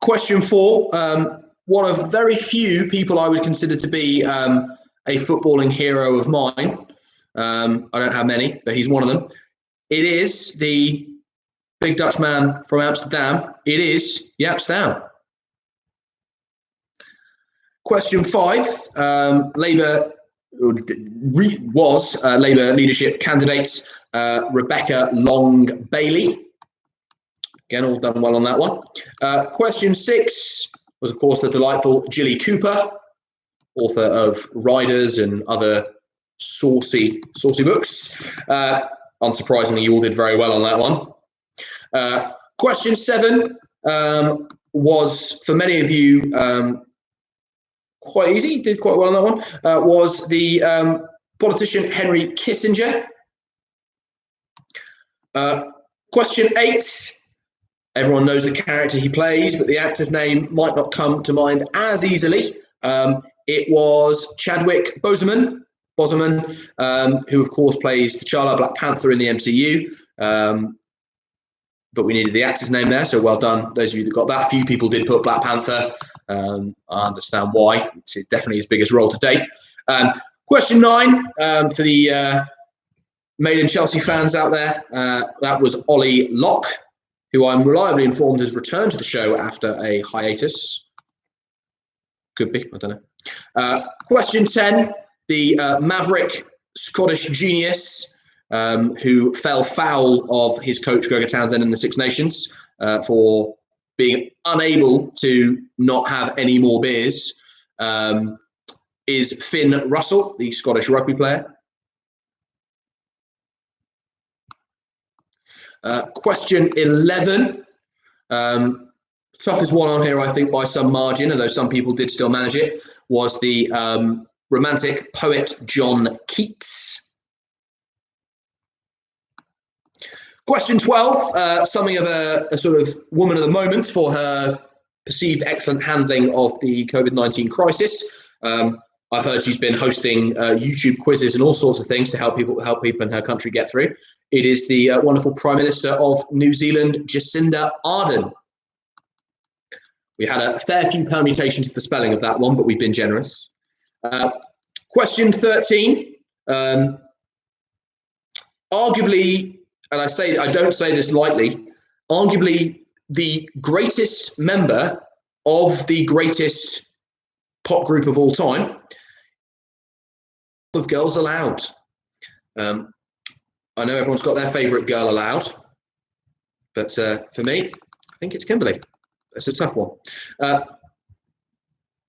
Question 4, one of very few people I would consider to be a footballing hero of mine. I don't have many, but he's one of them. It is the big Dutch man from Amsterdam. It is Jaap Stam. Question 5. Labour was Labour leadership candidate Rebecca Long Bailey. Again, all done well on that one. Question 6 was, of course, the delightful Jilly Cooper, author of Riders and other saucy books. Unsurprisingly, you all did very well on that one. Question 7 was, for many of you, quite easy, did quite well on that one, was the politician Henry Kissinger. Question 8, everyone knows the character he plays, but the actor's name might not come to mind as easily. It was Chadwick Boseman, who of course plays T'Challa, Black Panther in the MCU. But we needed the actor's name there, so well done, those of you that got that. A few people did put Black Panther. I understand why. It's definitely his biggest role to date. Question 9, for the Made in Chelsea fans out there, that was Ollie Locke, who I'm reliably informed has returned to the show after a hiatus. Could be, I don't know. Question 10, the maverick Scottish genius who fell foul of his coach Gregor Townsend in the Six Nations for being unable to not have any more beers, is Finn Russell, the Scottish rugby player. Question 11, toughest one on here, I think, by some margin, although some people did still manage it, was the romantic poet John Keats. Question 12, something of a sort of woman of the moment for her perceived excellent handling of the COVID-19 crisis. I've heard she's been hosting YouTube quizzes and all sorts of things to help people in her country get through. It is the wonderful Prime Minister of New Zealand, Jacinda Ardern. We had a fair few permutations for the spelling of that one, but we've been generous. Question 13, arguably, and I don't say this lightly, arguably the greatest member of the greatest pop group of all time, of Girls Aloud. I know everyone's got their favourite Girl Aloud, but for me, I think it's Kimberly. It's a tough one.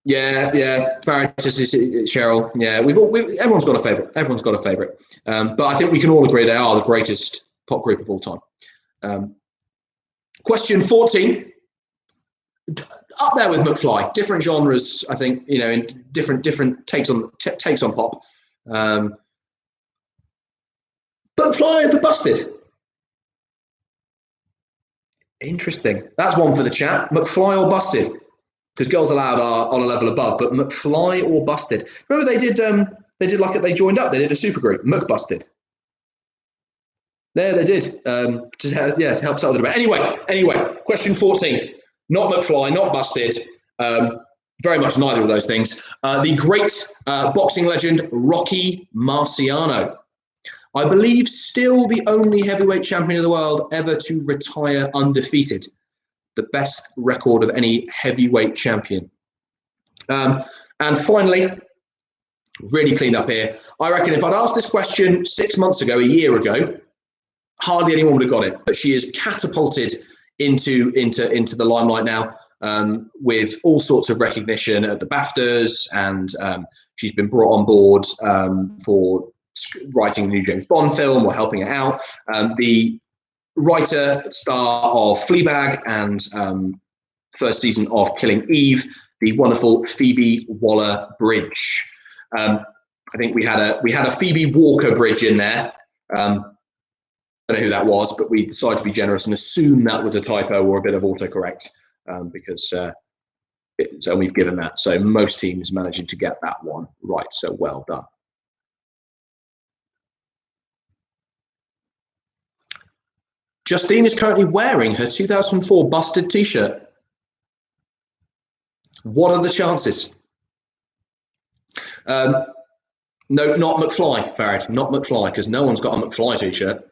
Yeah, Farritis is Cheryl. Yeah, everyone's got a favourite. Everyone's got a favourite. But I think we can all agree they are the greatest pop group of all time. Question 14. Up there with McFly. Different genres, I think. You know, in different takes on pop. McFly over Busted. Interesting. That's one for the chat. McFly or Busted? Because Girls Aloud are on a level above, but McFly or Busted? Remember they did they joined up. They did a supergroup, McBusted. There they did. To help settle the debate. Anyway, question 14. Not McFly, not Busted. Very much neither of those things. The great boxing legend Rocky Marciano. I believe still the only heavyweight champion of the world ever to retire undefeated. The best record of any heavyweight champion. And finally, really cleaned up here. I reckon if I'd asked this question 6 months ago, a year ago, hardly anyone would have got it. But she is catapulted into the limelight now with all sorts of recognition at the BAFTAs, and she's been brought on board for writing the new James Bond film or helping it out. The writer, star of Fleabag and first season of Killing Eve, the wonderful Phoebe Waller-Bridge. I think we had a Phoebe Walker-Bridge in there. I don't know who that was, but we decided to be generous and assume that was a typo or a bit of autocorrect because so we've given that. So most teams managing to get that one right. So well done. Justine is currently wearing her 2004 Busted t-shirt. What are the chances? No, not McFly, Farid, not McFly, because no one's got a McFly t-shirt.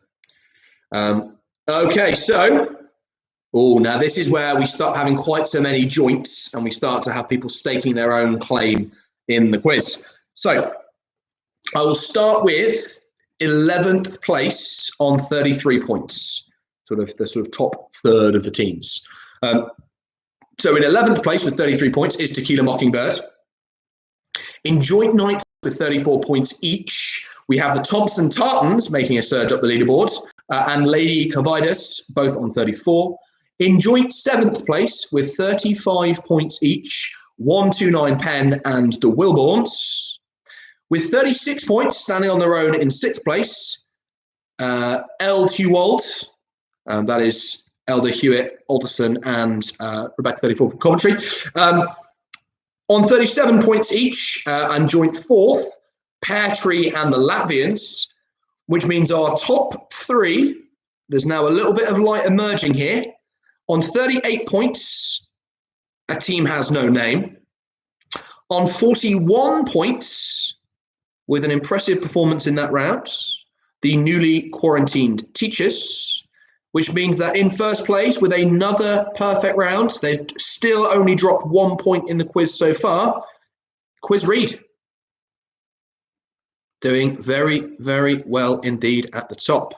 Okay, so, now this is where we start having quite so many joints and we start to have people staking their own claim in the quiz. So, I will start with 11th place on 33 points, the top third of the teams. So in 11th place with 33 points is Tequila Mockingbird. In joint ninth with 34 points each, we have the Thompson Tartans making a surge up the leaderboard, and Lady Cavidas, both on 34. In joint 7th place with 35 points each, 129 Pen and the Wilborns. With 36 points, standing on their own in 6th place, El Tuwald, that is Elder Hewitt, Alderson, and Rebecca 34 from Coventry. On 37 points each, and joint 4th, Pear Tree and the Latvians, which means our top 3, there's now a little bit of light emerging here. On 38 points, A Team Has No Name. On 41 points, with an impressive performance in that round, the newly quarantined Teachers, which means that in first place with another perfect round, they've still only dropped 1 point in the quiz so far, Quiz Read. Doing very, very well indeed at the top.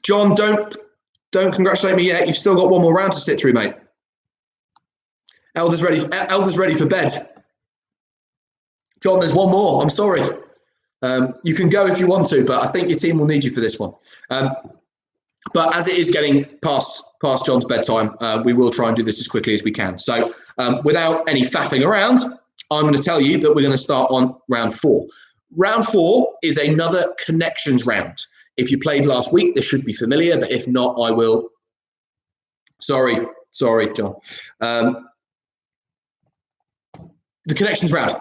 John, don't congratulate me yet. You've still got one more round to sit through, mate. Elder's ready for bed. John, there's one more. I'm sorry. You can go if you want to, but I think your team will need you for this one. But as it is getting past John's bedtime, we will try and do this as quickly as we can. So without any faffing around, I'm going to tell you that we're going to start on round 4. Round 4 is another connections round. If you played last week, this should be familiar, but if not, I will. Sorry, John. The connections round.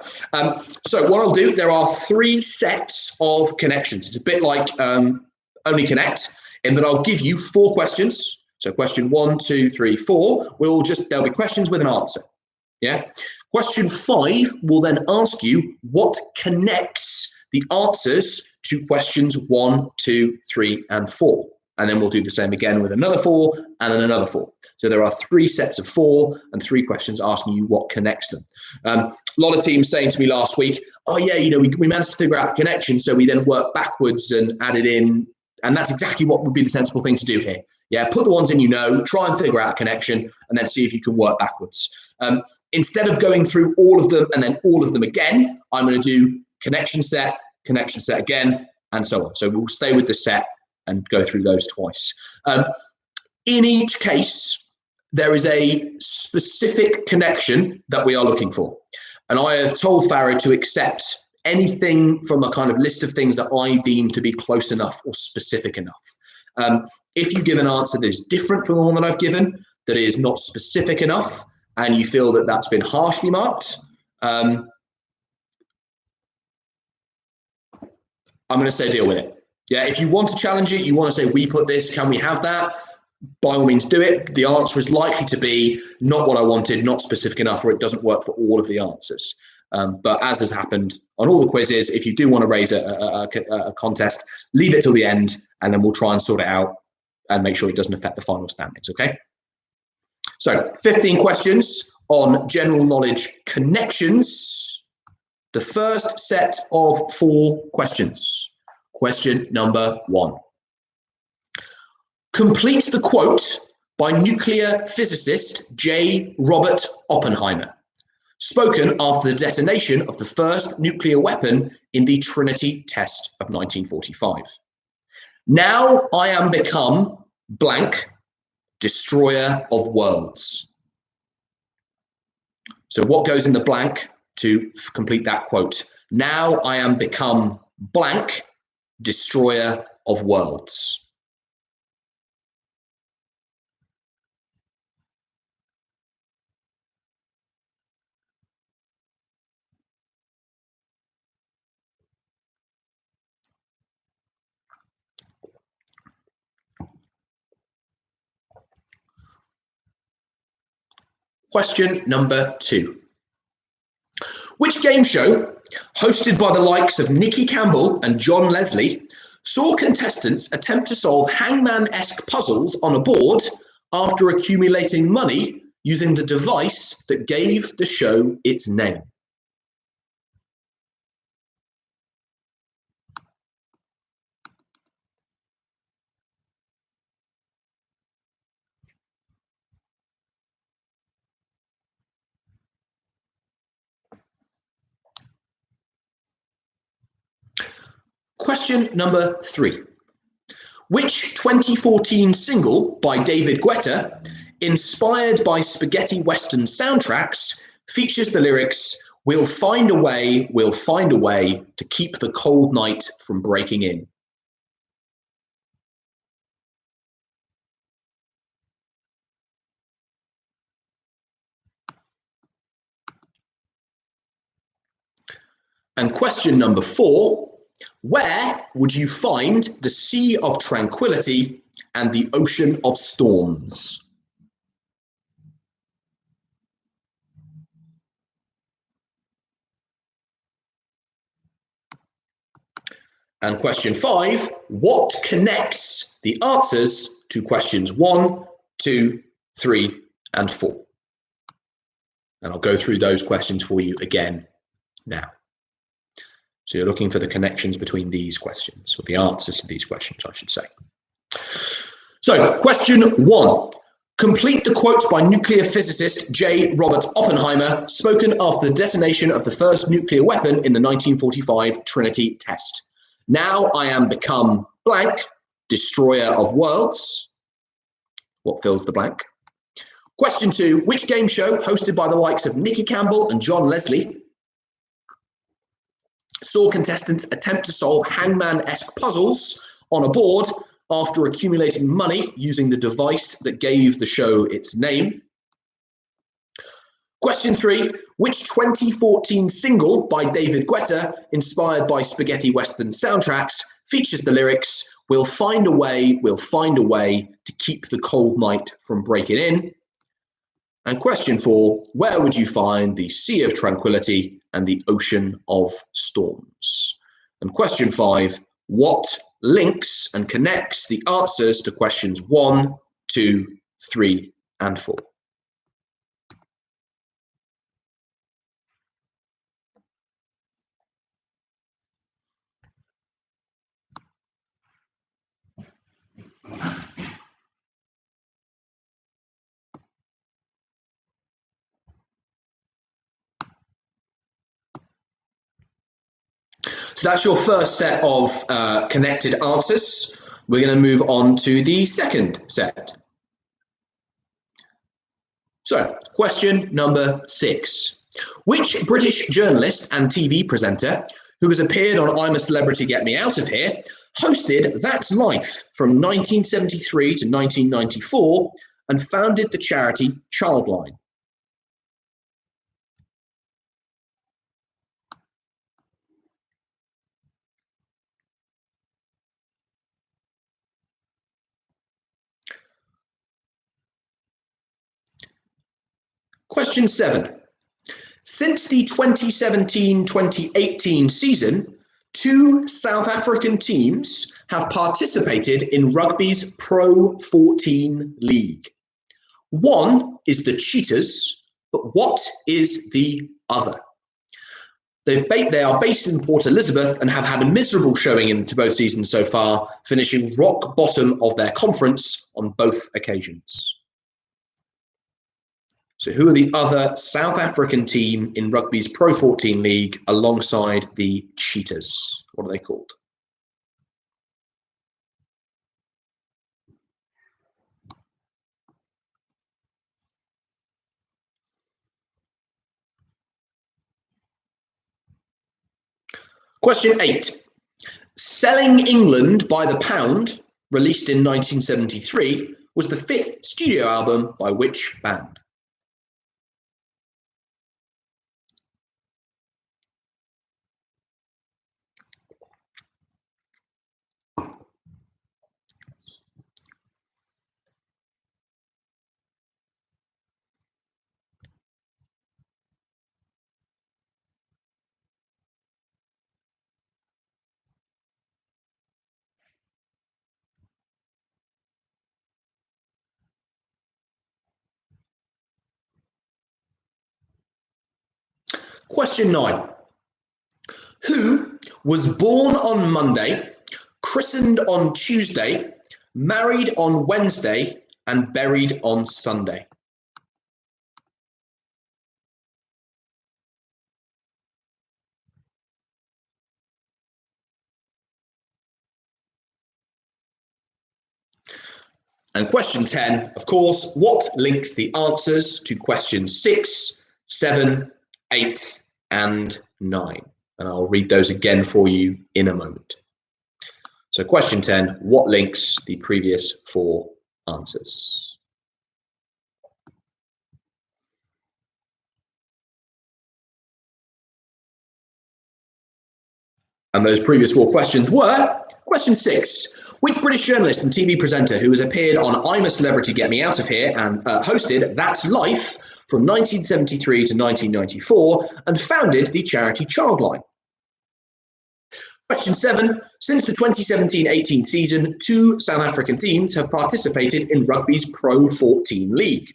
So what I'll do, there are 3 sets of connections. It's a bit like Only Connect, in that I'll give you 4 questions. So question 1, 2, 3, 4. There'll be questions with an answer. Yeah. Question 5 will then ask you what connects the answers to questions 1, 2, 3, and 4. And then we'll do the same again with another 4 and then another 4. So there are 3 sets of 4 and 3 questions asking you what connects them. A lot of teams saying to me last week, oh yeah, we managed to figure out the connection, so we then work backwards and added in. And that's exactly what would be the sensible thing to do here. Yeah, put the ones in try and figure out a connection, and then see if you can work backwards. Instead of going through all of them and then all of them again, I'm going to do connection set again, and so on. So we'll stay with the set and go through those twice. In each case, there is a specific connection that we are looking for. And I have told Farid to accept anything from a kind of list of things that I deem to be close enough or specific enough. If you give an answer that is different from the one that I've given, that is not specific enough, and you feel that that's been harshly marked, I'm going to say deal with it. Yeah, if you want to challenge it, you want to say, we put this, can we have that? By all means, do it. The answer is likely to be not what I wanted, not specific enough, or it doesn't work for all of the answers. But as has happened on all the quizzes, if you do want to raise a contest, leave it till the end, and then we'll try and sort it out and make sure it doesn't affect the final standings, okay? So 15 questions on general knowledge connections. The first set of 4 questions. Question number 1. Complete the quote by nuclear physicist J. Robert Oppenheimer, spoken after the detonation of the first nuclear weapon in the Trinity test of 1945. Now I am become blank, destroyer of worlds. So what goes in the blank to complete that quote? Now I am become blank, destroyer of worlds. Question number 2. Which game show hosted by the likes of Nicky Campbell and John Leslie, saw contestants attempt to solve hangman-esque puzzles on a board after accumulating money using the device that gave the show its name. Question number 3. Which 2014 single by David Guetta, inspired by spaghetti western soundtracks, features the lyrics, "We'll find a way, we'll find a way to keep the cold night from breaking in"? And question number 4, where would you find the Sea of Tranquility and the Ocean of Storms? And question 5, what connects the answers to questions 1, 2, 3, and 4? And I'll go through those questions for you again now. So you're looking for the connections between these questions, or the answers to these questions, I should say. So, question 1. Complete the quote by nuclear physicist J. Robert Oppenheimer, spoken after the detonation of the first nuclear weapon in the 1945 Trinity test. "Now I am become blank, destroyer of worlds." What fills the blank? Question 2. Which game show, hosted by the likes of Nicky Campbell and John Leslie, saw contestants attempt to solve hangman-esque puzzles on a board after accumulating money using the device that gave the show its name? Question 3. Which 2014 single by David Guetta, inspired by spaghetti western soundtracks, features the lyrics, "We'll find a way, we'll find a way to keep the cold night from breaking in"? And question 4, where would you find the Sea of Tranquility and the Ocean of Storms? And question 5, what links and connects the answers to questions 1, 2, 3, and 4? So that's your first set of connected answers. We're going to move on to the second set. So, question number 6. Which British journalist and TV presenter who has appeared on I'm a Celebrity, Get Me Out of Here hosted That's Life from 1973 to 1994 and founded the charity Childline? Question 7. Since the 2017-2018 season, 2 South African teams have participated in rugby's Pro 14 league. One is the Cheetahs, but what is the other? They are based in Port Elizabeth and have had a miserable showing into both seasons so far, finishing rock bottom of their conference on both occasions. So who are the other South African team in rugby's Pro 14 league alongside the Cheetahs? What are they called? Question 8. Selling England by the Pound, released in 1973, was the 5th studio album by which band? Question 9. Who was born on Monday, christened on Tuesday, married on Wednesday, and buried on Sunday? And question 10, of course, what links the answers to questions 6, 7, 8, and 9? And I'll read those again for you in a moment. So question 10, what links the previous 4 answers? And those previous 4 questions were, question 6, which British journalist and TV presenter who has appeared on I'm a Celebrity, Get Me Out of Here and hosted That's Life from 1973 to 1994 and founded the charity Childline? Question 7, since the 2017-18 season, 2 South African teams have participated in rugby's Pro 14 League.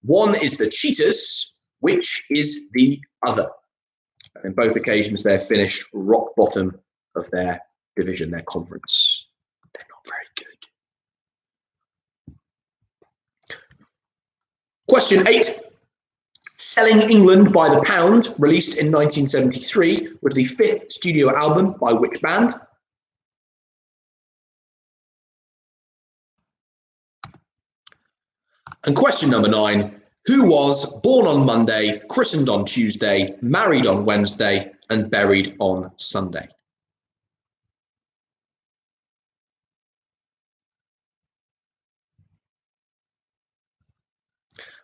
One is the Cheetahs, which is the other? In both occasions, they're finished rock bottom of their division, their conference. They're not very good. Question 8. Selling England by the Pound, released in 1973, was the 5th studio album by which band? And question number 9. Who was born on Monday, christened on Tuesday, married on Wednesday, and buried on Sunday?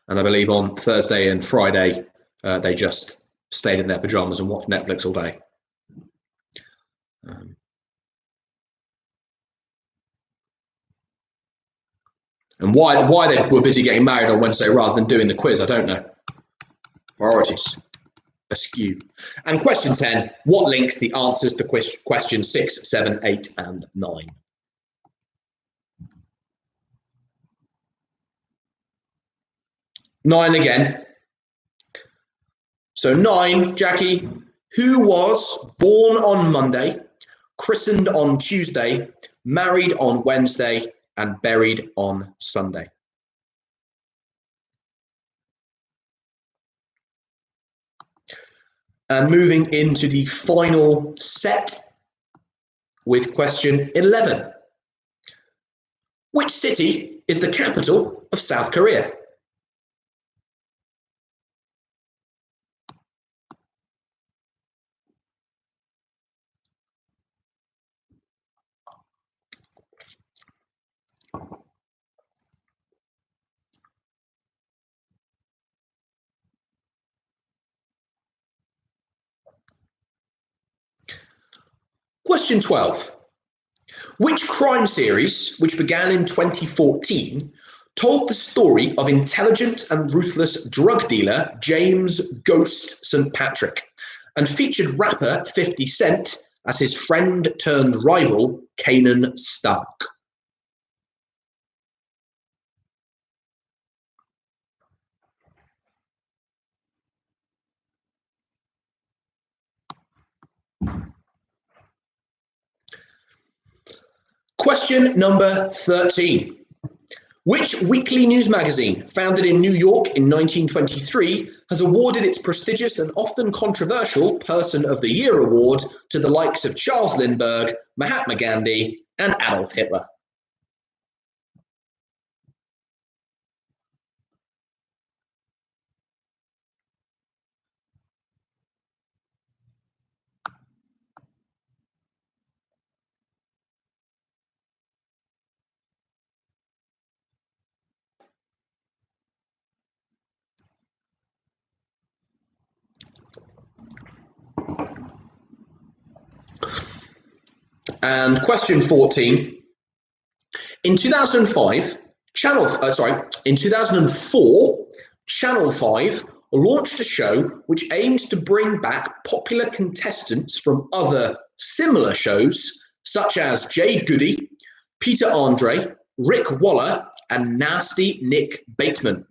And I believe on Thursday and Friday, they just stayed in their pajamas and watched Netflix all day. And why they were busy getting married on Wednesday rather than doing the quiz, I don't know. Priorities askew. And question 10, what links the answers to questions 6, 7, 8, and 9? Nine again. So 9, Jackie, who was born on Monday, christened on Tuesday, married on Wednesday, and buried on Sunday? And moving into the final set with question 11. Which city is the capital of South Korea? Question 12. Which crime series, which began in 2014, told the story of intelligent and ruthless drug dealer James Ghost St. Patrick and featured rapper 50 Cent as his friend turned rival Kanan Stark? Question number 13. Which weekly news magazine, founded in New York in 1923, has awarded its prestigious and often controversial Person of the Year award to the likes of Charles Lindbergh, Mahatma Gandhi, and Adolf Hitler? And question 14. In 2004, Channel 5 launched a show which aimed to bring back popular contestants from other similar shows, such as Jay Goody, Peter Andre, Rick Waller, and Nasty Nick Bateman.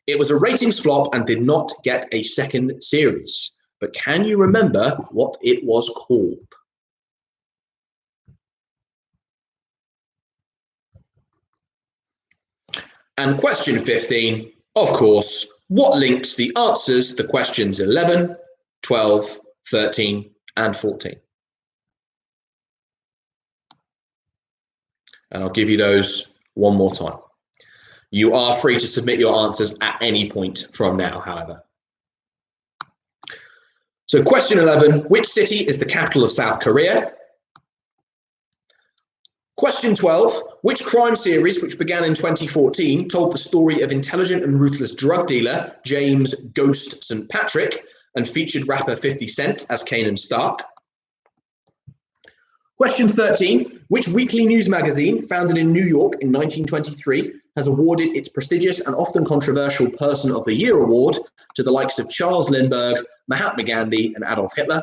It was a ratings flop and did not get a second series. but can you remember what it was called? And question 15, of course, what links the answers to questions 11, 12, 13, and 14? And I'll give you those one more time. You are free to submit your answers at any point from now, however. So question 11, which city is the capital of South Korea? Question 12, which crime series, which began in 2014, told the story of intelligent and ruthless drug dealer James Ghost St. Patrick and featured rapper 50 Cent as Kanan Stark? Question 13, which weekly news magazine, founded in New York in 1923, has awarded its prestigious and often controversial Person of the Year award to the likes of Charles Lindbergh, Mahatma Gandhi, and Adolf Hitler?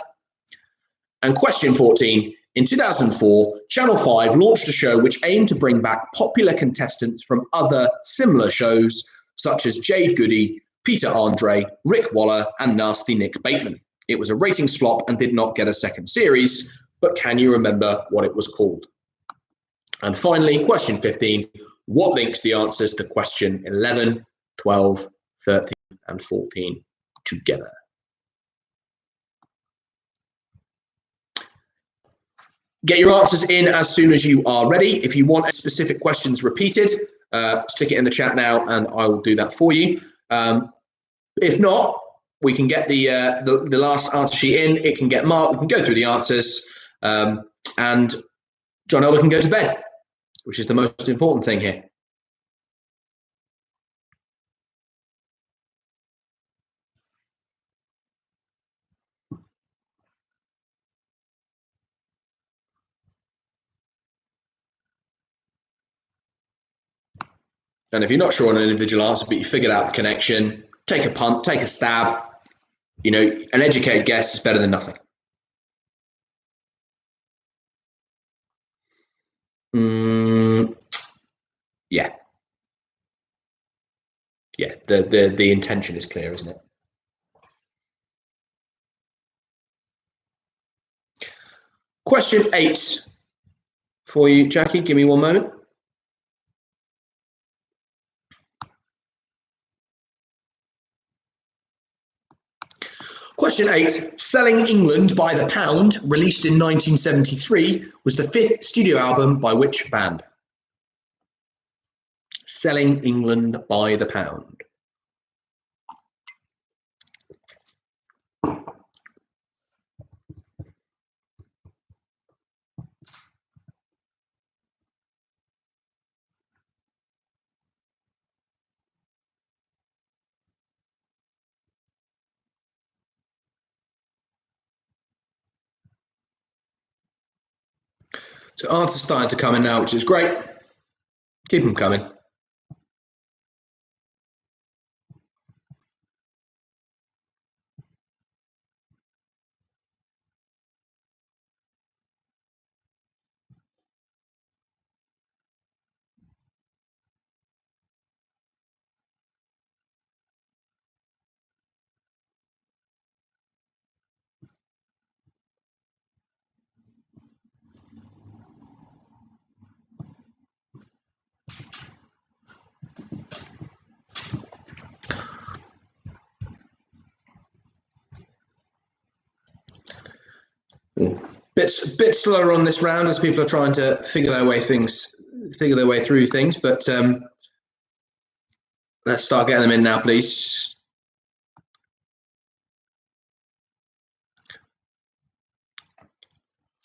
And question 14, in 2004, Channel 5 launched a show which aimed to bring back popular contestants from other similar shows, such as Jade Goody, Peter Andre, Rick Waller, and Nasty Nick Bateman. It was a ratings flop and did not get a second series, but can you remember what it was called? And finally, question 15, what links the answers to question 11, 12, 13, and 14 together? Get your answers in as soon as you are ready. If you want specific questions repeated, stick it in the chat now and I will do that for you. If not, we can get the last answer sheet in. It can get marked. We can go through the answers and John Elder can go to bed, which is the most important thing here. And if you're not sure on an individual answer, but you figured out the connection, take a punt, take a stab. You know, an educated guess is better than nothing. Yeah. Yeah, the intention is clear, isn't it? Question 8 for you, Jackie. Give me one moment. Question 8, Selling England by the Pound, released in 1973, was the 5th studio album by which band? Selling England by the Pound. So answers starting to come in now, which is great. Keep them coming. Bit slower on this round as people are trying to figure their way through things, but let's start getting them in now, please.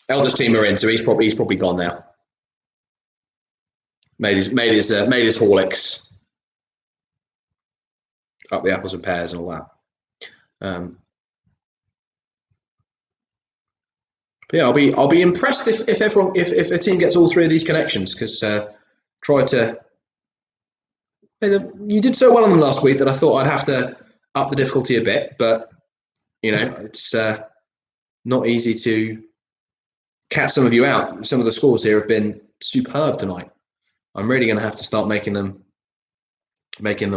Elder's team are in, so he's probably gone now. Made his Horlicks, up the apples and pears and all that. But yeah, I'll be impressed if a team gets all three of these connections, because you did so well on them last week that I thought I'd have to up the difficulty a bit, but you know, it's not easy to catch some of you out. Some of the scores here have been superb tonight. I'm really going to have to start making them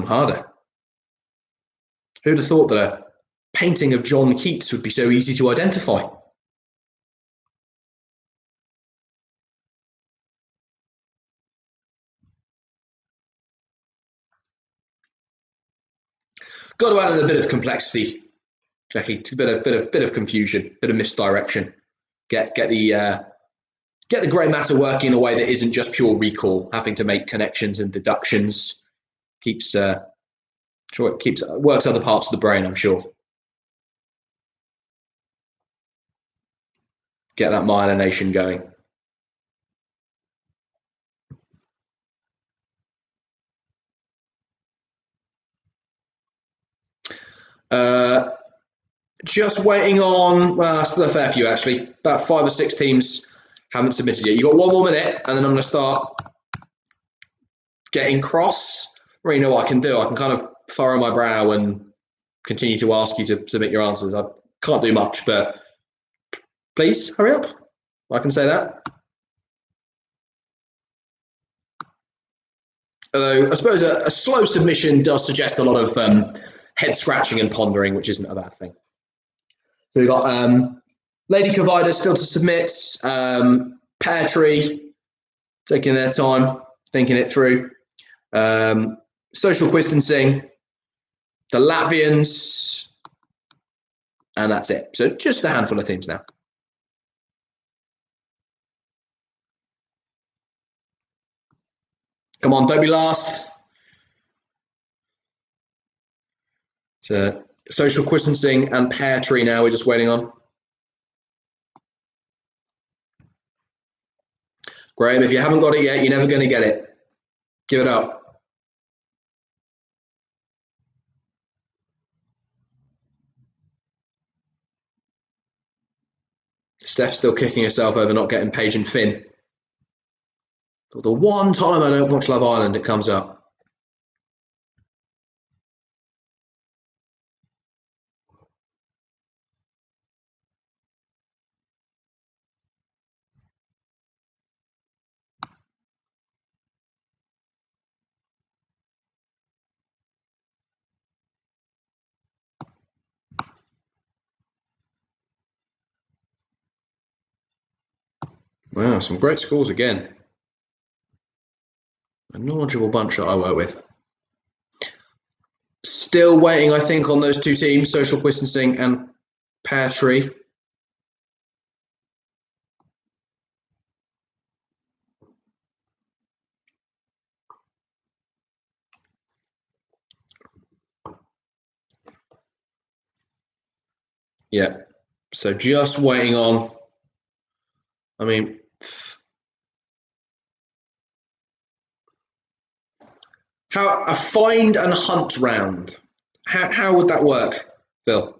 harder. Who'd have thought that a painting of John Keats would be so easy to identify. Got to add in a bit of complexity, Jackie. A bit of confusion, bit of misdirection. Get the grey matter working in a way that isn't just pure recall, having to make connections and deductions. Works other parts of the brain, I'm sure. Get that myelination going. Just waiting on, well, still a fair few actually. About 5 or 6 teams haven't submitted yet. You've got 1 more minute, and then I'm going to start getting cross. I don't really know what I can do. I can kind of furrow my brow and continue to ask you to submit your answers. I can't do much, but please hurry up. I can say that. Although I suppose a slow submission does suggest a lot of head scratching and pondering, which isn't a bad thing. So we've got Lady Cavida still to submit, Pear Tree taking their time, thinking it through, Social Distancing, the Latvians, and that's it. So just a handful of teams now. Come on, don't be last. So Social Distancing and Pear Tree now we're just waiting on. Graham, if you haven't got it yet, you're never going to get it. Give it up. Steph's still kicking herself over not getting Paige and Finn. For the one time I don't watch Love Island, it comes up. Wow, some great scores again. A knowledgeable bunch that I work with. Still waiting, I think, on those 2 teams, Social Distancing and Pear Tree. Yeah, so just waiting on, I mean, how a find and hunt round, how would that work, Phil?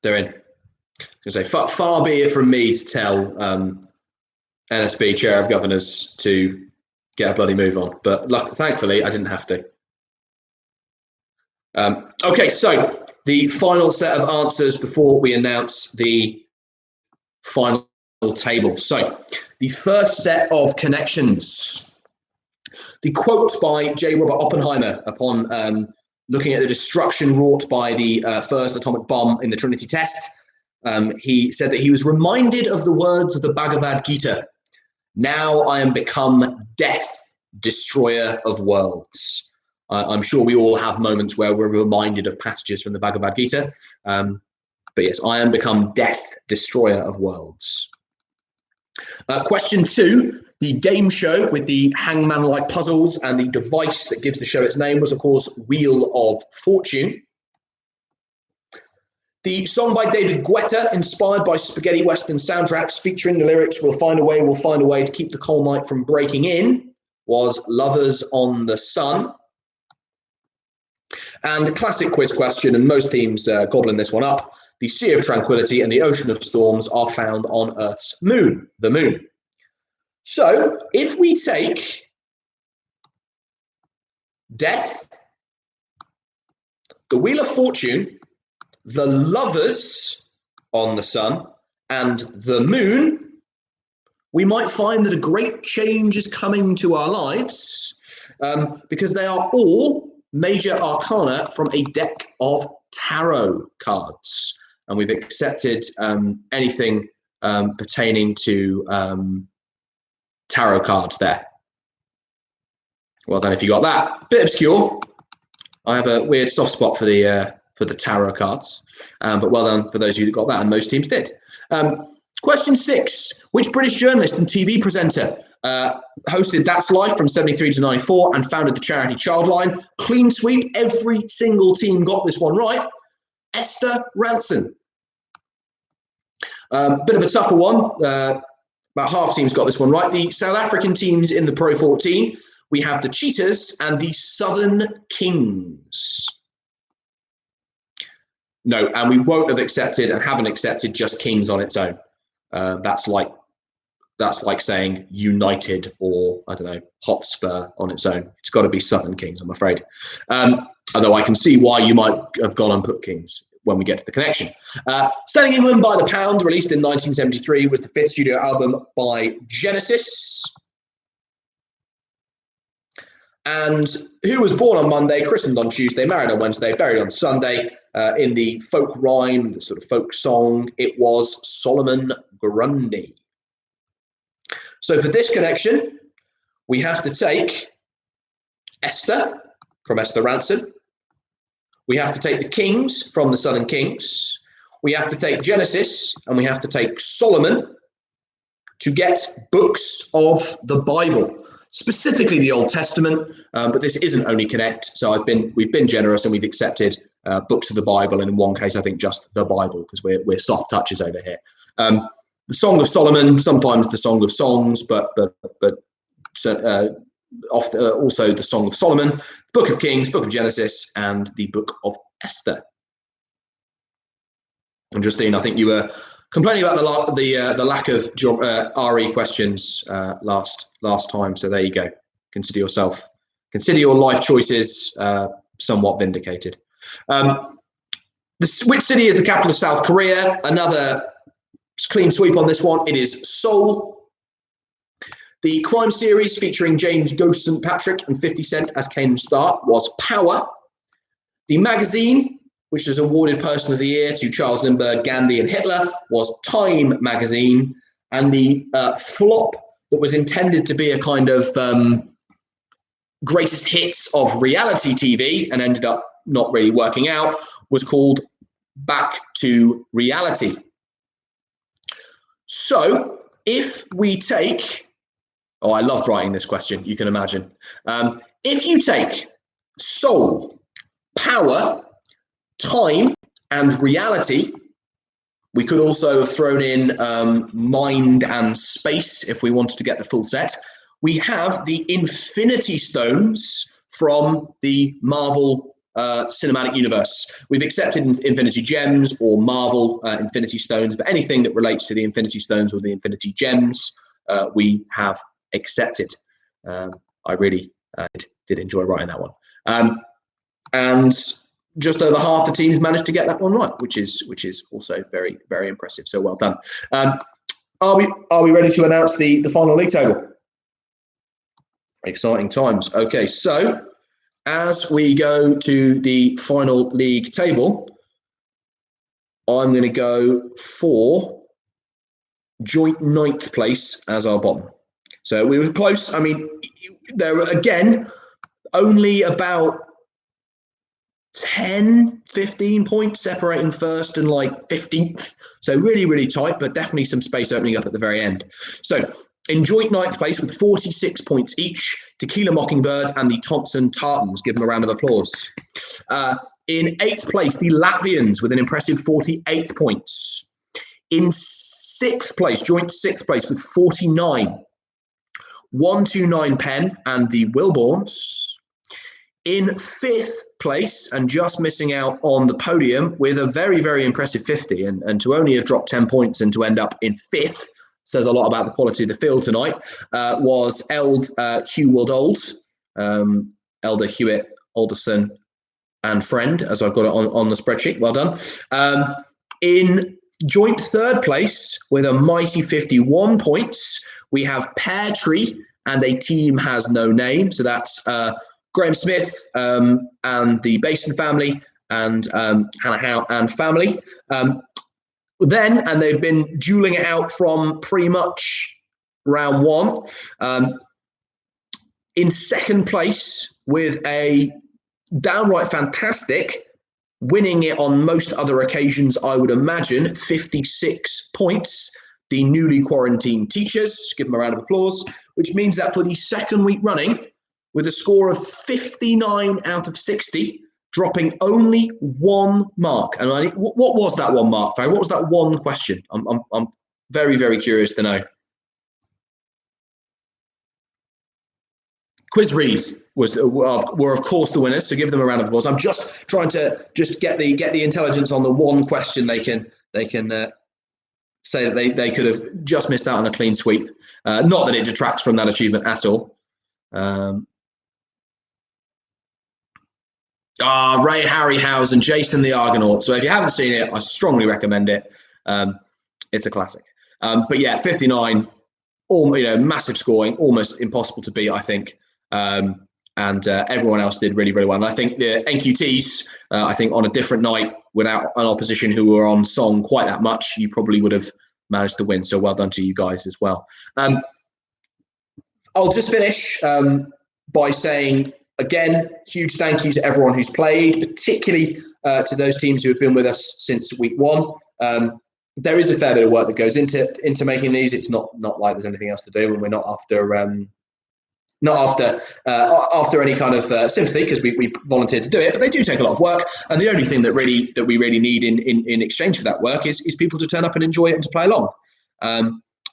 They're in. I was going to say, far be it from me to tell NSB Chair of Governors to get a bloody move on, but thankfully I didn't have to. Okay, so the final set of answers before we announce the final table. So the first set of connections. The quote by J. Robert Oppenheimer upon looking at the destruction wrought by the first atomic bomb in the Trinity test. He said that he was reminded of the words of the Bhagavad Gita. Now I am become death, destroyer of worlds. I'm sure we all have moments where we're reminded of passages from the Bhagavad Gita. But yes, I am become death, destroyer of worlds. Question 2, the game show with the hangman-like puzzles and the device that gives the show its name was, of course, Wheel of Fortune. The song by David Guetta, inspired by spaghetti western soundtracks, featuring the lyrics, we'll find a way to keep the coal night from breaking in, was Lovers on the Sun. And the classic quiz question, and most teams gobbling this one up, the Sea of Tranquility and the Ocean of Storms are found on Earth's moon, the moon. So if we take death, the Wheel of Fortune, the lovers on the sun, and the moon, we might find that a great change is coming to our lives because they are all major arcana from a deck of tarot cards. And we've accepted anything pertaining to tarot cards there. Well done if you got that. Bit obscure. I have a weird soft spot for the tarot cards, but well done for those of you that got that, and most teams did. Question 6: which British journalist and TV presenter hosted That's Life from 73 to 94 and founded the charity Childline? Clean sweep. Every single team got this one right. Esther Rantzen. Bit of a tougher one. About half teams got this one right. The South African teams in the Pro 14, we have the Cheetahs and the Southern Kings. No, and we won't have accepted and haven't accepted just Kings on its own. That's like saying United or, I don't know, Hotspur on its own. It's got to be Southern Kings, I'm afraid. Although I can see why you might have gone and put Kings when we get to the connection. Selling England by the Pound, released in 1973, was the 5th studio album by Genesis. And who was born on Monday, christened on Tuesday, married on Wednesday, buried on Sunday? In the folk rhyme, the sort of folk song, it was Solomon Grundy. So for this connection, we have to take Esther from Esther Rantzen. We have to take the Kings from the Southern Kings. We have to take Genesis, and we have to take Solomon to get books of the Bible, specifically the Old Testament. But this isn't only Connect, so we've been generous and we've accepted books of the Bible, and in one case, I think just the Bible, because we're soft touches over here. The Song of Solomon, sometimes the Song of Songs, but often also the Song of Solomon, Book of Kings, Book of Genesis, and the Book of Esther. And Justine, I think you were complaining about the lack of RE questions last time. So there you go. Consider your life choices somewhat vindicated. Which city is the capital of South Korea? Another clean sweep on this one. It is Seoul. The crime series featuring James Ghost St. Patrick and 50 Cent as Kane and Stark was Power. The magazine, which was awarded Person of the Year to Charles Lindbergh, Gandhi, and Hitler, was Time magazine. And the flop that was intended to be a kind of greatest hits of reality TV and ended up not really working out was called Back to Reality. So if we take, I loved writing this question, you can imagine. If you take Soul, Power, Time, and Reality, we could also have thrown in Mind and Space if we wanted to get the full set. We have the Infinity Stones from the Marvel Cinematic Universe. We've accepted Infinity Gems or Marvel Infinity Stones, but anything that relates to the Infinity Stones or the Infinity Gems, we have accepted. I really did enjoy writing that one. And just over half the teams managed to get that one right, which is also very, very impressive. So well done. Are we ready to announce the final league table? Exciting times. Okay, so as we go to the final league table, I'm going to go for joint 9th place as our bottom. So we were close. I mean, there were, again, only about 10, 15 points separating first and like 15th. So really, really tight, but definitely some space opening up at the very end. So in joint 9th place with 46 points each, Tequila Mockingbird and the Thompson Tartans. Give them a round of applause. In 8th place, the Latvians with an impressive 48 points. In 6th place, joint 6th place with 49, 129 Penn and the Wilborns. In 5th place, and just missing out on the podium with a very, very impressive 50, and to only have dropped 10 points and to end up in 5th says a lot about the quality of the field tonight, was Hewald Old, Elder Hewitt Alderson and friend, as I've got it on the spreadsheet. Well done. In joint 3rd place with a mighty 51 points, we have Pear Tree and a team has no name. So that's Graham Smith and the Basin family and Hannah Howe and family. Then, and they've been dueling it out from pretty much round one. In second place with a downright fantastic, winning it on most other occasions, I would imagine, 56 points. The newly quarantined teachers, give them a round of applause, which means that for the second week running, with a score of 59 out of 60, dropping only one mark. And what was that one mark, Farry? What was that one question? I'm very, very curious to know. Quiz reads were of course the winners, so give them a round of applause. I'm just trying to get the intelligence on the one question they can say that they could have just missed out on a clean sweep. Not that it detracts from that achievement at all. Ray Harryhausen, Jason the Argonaut. So if you haven't seen it, I strongly recommend it. It's a classic. But yeah, 59, massive scoring, almost impossible to beat, I think. And everyone else did really, really well. And I think the NQTs, I think on a different night without an opposition who were on song quite that much, you probably would have managed to win. So well done to you guys as well. I'll just finish by saying, again, huge thank you to everyone who's played, particularly to those teams who have been with us since week one. There is a fair bit of work that goes into making these. It's not like there's anything else to do, and we're not after any kind of sympathy, because we volunteered to do it, but they do take a lot of work. And the only thing that we really need in exchange for that work is people to turn up and enjoy it and to play along.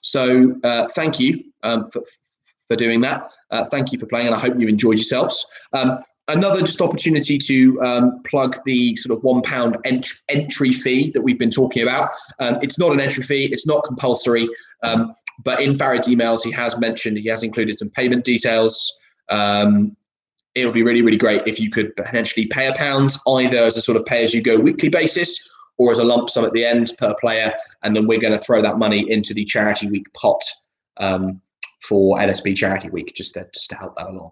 So thank you for doing that. Thank you for playing, and I hope you enjoyed yourselves. Another just opportunity to plug the sort of £1 entry fee that we've been talking about. It's not an entry fee, it's not compulsory, but in Farid's emails, he has included some payment details. It would be really, really great if you could potentially pay £1, either as a sort of pay-as-you-go weekly basis or as a lump sum at the end per player, and then we're going to throw that money into the Charity Week pot for NSB Charity Week, just to help that along.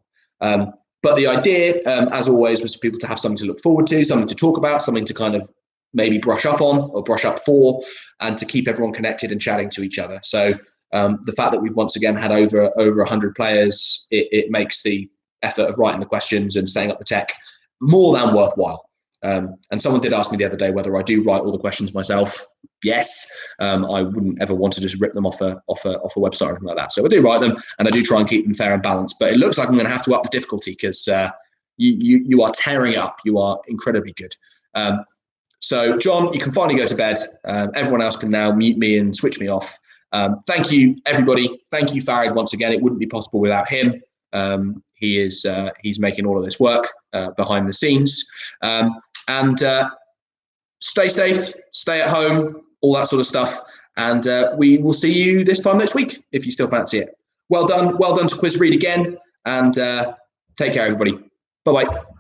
But the idea, as always, was for people to have something to look forward to, something to talk about, something to kind of maybe brush up on or brush up for, and to keep everyone connected and chatting to each other. So the fact that we've once again had over 100 players, it makes the effort of writing the questions and setting up the tech more than worthwhile. And someone did ask me the other day whether I do write all the questions myself. Yes, I wouldn't ever want to just rip them off a website or anything like that. So I do write them, and I do try and keep them fair and balanced. But it looks like I'm going to have to up the difficulty, because you are tearing it up. You are incredibly good. So John, you can finally go to bed. Everyone else can now mute me and switch me off. Thank you, everybody. Thank you, Farid, once again. It wouldn't be possible without him. He's making all of this work behind the scenes. And stay safe, stay at home, all that sort of stuff. And we will see you this time next week, if you still fancy it. Well done to Quiz Read again. And take care, everybody. Bye-bye.